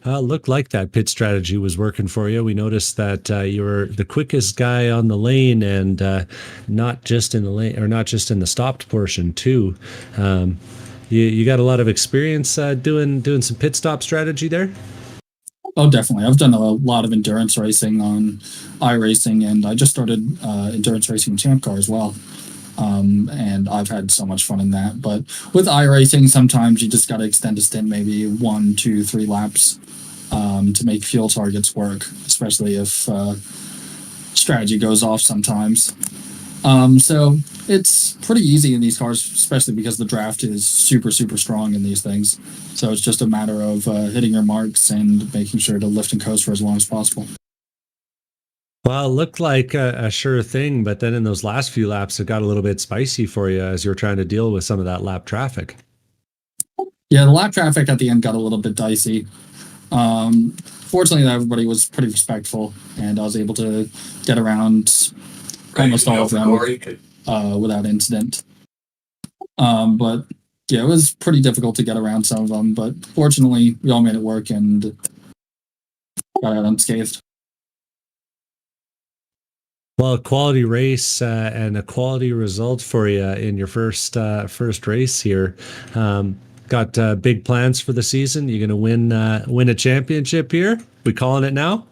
Looked like that pit strategy was working for you. We noticed that you were the quickest guy on the lane, and not just in the lane, or not just in the stopped portion too. You got a lot of experience doing some pit stop strategy there. Oh, definitely. I've done a lot of endurance racing on iRacing, and I just started endurance racing ChampCar as well. And I've had so much fun in that. But with iRacing, sometimes you just got to extend a stint, maybe 1, 2, 3 laps to make fuel targets work, especially if strategy goes off sometimes. So it's pretty easy in these cars, especially because the draft is super, super strong in these things. So it's just a matter of hitting your marks and making sure to lift and coast for as long as possible. Well, it looked like a sure thing, but then in those last few laps, it got a little bit spicy for you as you were trying to deal with some of that lap traffic. Yeah, the lap traffic at the end got a little bit dicey. Fortunately, everybody was pretty respectful, and I was able to get around almost all of them without incident. But yeah, it was pretty difficult to get around some of them, but fortunately, we all made it work and got out unscathed. Well, a quality race and a quality result for you in your first race here. Got big plans for the season. You going to win a championship here? We calling it now?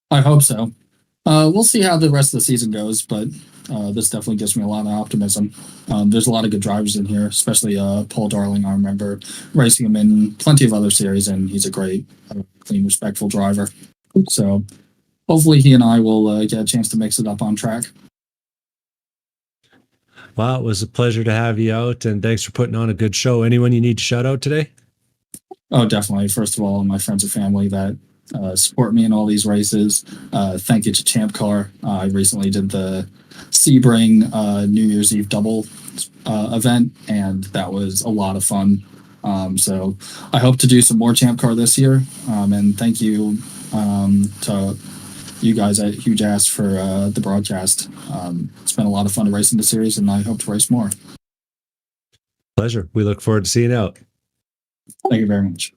I hope so. We'll see how the rest of the season goes, but this definitely gives me a lot of optimism. There's a lot of good drivers in here, especially Paul Darling. I remember racing him in plenty of other series, and he's a great, clean, respectful driver. So hopefully he and I will get a chance to mix it up on track. Well, it was a pleasure to have you out, and thanks for putting on a good show. Anyone you need to shout out today? Oh, definitely. First of all, my friends and family that support me in all these races. Thank you to ChampCar. I recently did the Sebring New Year's Eve double event, and that was a lot of fun. So I hope to do some more ChampCar this year. And thank you to you guys at Huge Ass for the broadcast. It's been a lot of fun to race in the series, and I hope to race more. Pleasure. We look forward to seeing you out. Thank you very much.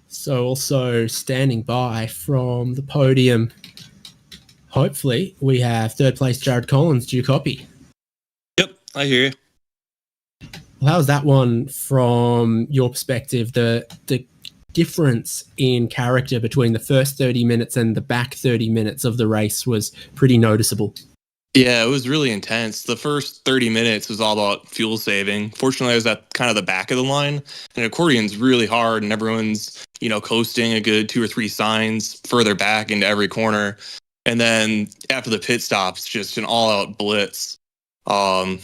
So also standing by from the podium, hopefully, we have third place Jared Collins. Do you copy? Yep, I hear you. Well, how's that one from your perspective? The difference in character between the first 30 minutes and the back 30 minutes of the race was pretty noticeable. Yeah, it was really intense. The first 30 minutes was all about fuel saving. Fortunately, I was at kind of the back of the line, and accordion's really hard, and everyone's, coasting a good 2 or 3 signs further back into every corner. And then after the pit stops, just an all-out blitz. And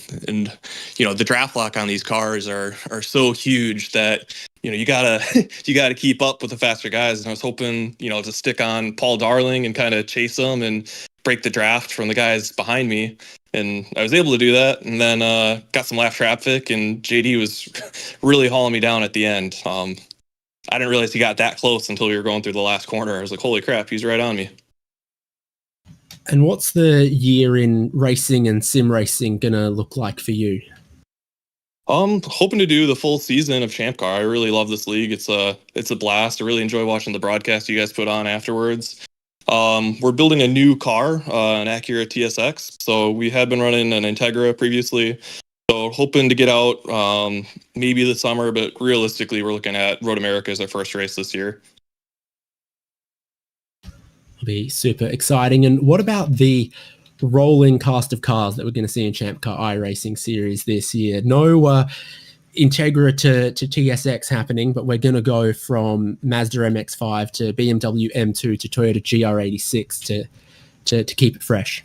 the draft lock on these cars are so huge that you gotta keep up with the faster guys. And I was hoping to stick on Paul Darling and kind of chase them and break the draft from the guys behind me, and I was able to do that. And then got some lap traffic, and JD was really hauling me down at the end. I didn't realize he got that close until we were going through the last corner. I was like, holy crap, he's right on me. And what's the year in racing and sim racing gonna look like for you? Hoping to do the full season of ChampCar. I really love this league. It's a blast. I really enjoy watching the broadcast you guys put on afterwards. We're building a new car, an Acura TSX. So we had been running an Integra previously. So hoping to get out maybe this summer, but realistically, we're looking at Road America as our first race this year. It'll be super exciting. And what about the rolling cast of cars that we're going to see in ChampCar iRacing series this year? No Integra to TSX happening, but we're going to go from Mazda MX-5 to BMW M2 to Toyota GR86 to keep it fresh.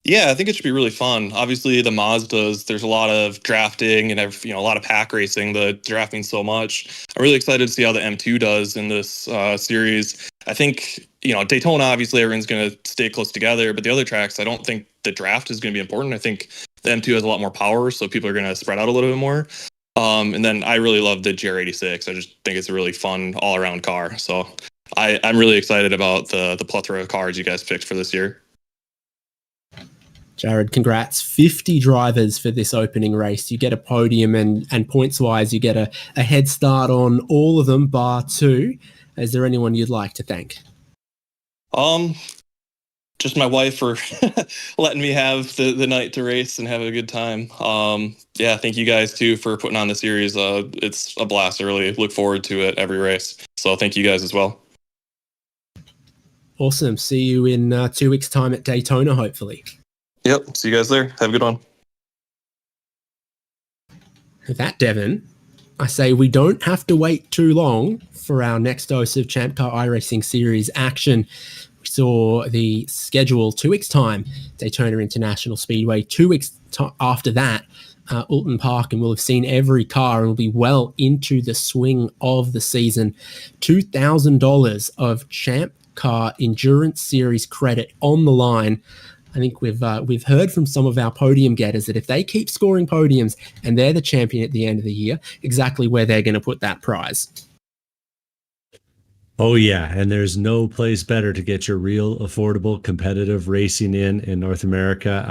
Yeah, I think it should be really fun. Obviously, the Mazdas, there's a lot of drafting and a lot of pack racing. The drafting so much. I'm really excited to see how the M2 does in this series. I think Daytona, obviously everyone's going to stay close together, but the other tracks, I don't think the draft is going to be important. I think the M2 has a lot more power, so people are going to spread out a little bit more. And then I really love the GR86. I just think it's a really fun all-around car. So I'm really excited about the plethora of cars you guys picked for this year. Jared, congrats. 50 drivers for this opening race. You get a podium, and points-wise, you get a head start on all of them, bar 2. Is there anyone you'd like to thank? Just my wife for letting me have the night to race and have a good time. Thank you guys too for putting on the series. It's a blast. I really look forward to it every race. So thank you guys as well. Awesome. See you in 2 weeks' time at Daytona, hopefully. Yep. See you guys there. Have a good one. With that, Devin, I say we don't have to wait too long for our next dose of ChampCar iRacing Series action. We saw the schedule 2 weeks' time, Daytona International Speedway. 2 weeks after that, Alton Park, and we'll have seen every car and we'll be well into the swing of the season. $2,000 of ChampCar Endurance Series credit on the line. I think we've heard from some of our podium getters that if they keep scoring podiums and they're the champion at the end of the year, exactly where they're going to put that prize. Oh yeah, and there's no place better to get your real affordable competitive racing in North America.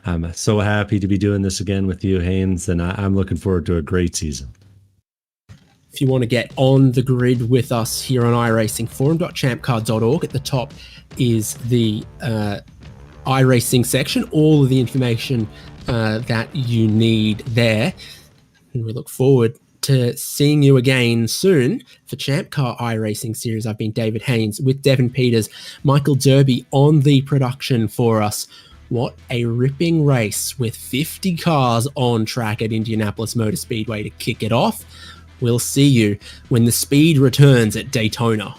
I'm so happy to be doing this again with you, Haynes, and I'm looking forward to a great season. If you want to get on the grid with us here on iRacing, forum.champcar.org. At the top is the iRacing section, all of the information that you need there. And we look forward to seeing you again soon for ChampCar iRacing Series. I've been David Haynes with Devin Peters, Michael Derby on the production for us. What a ripping race with 50 cars on track at Indianapolis Motor Speedway to kick it off. We'll see you when the speed returns at Daytona.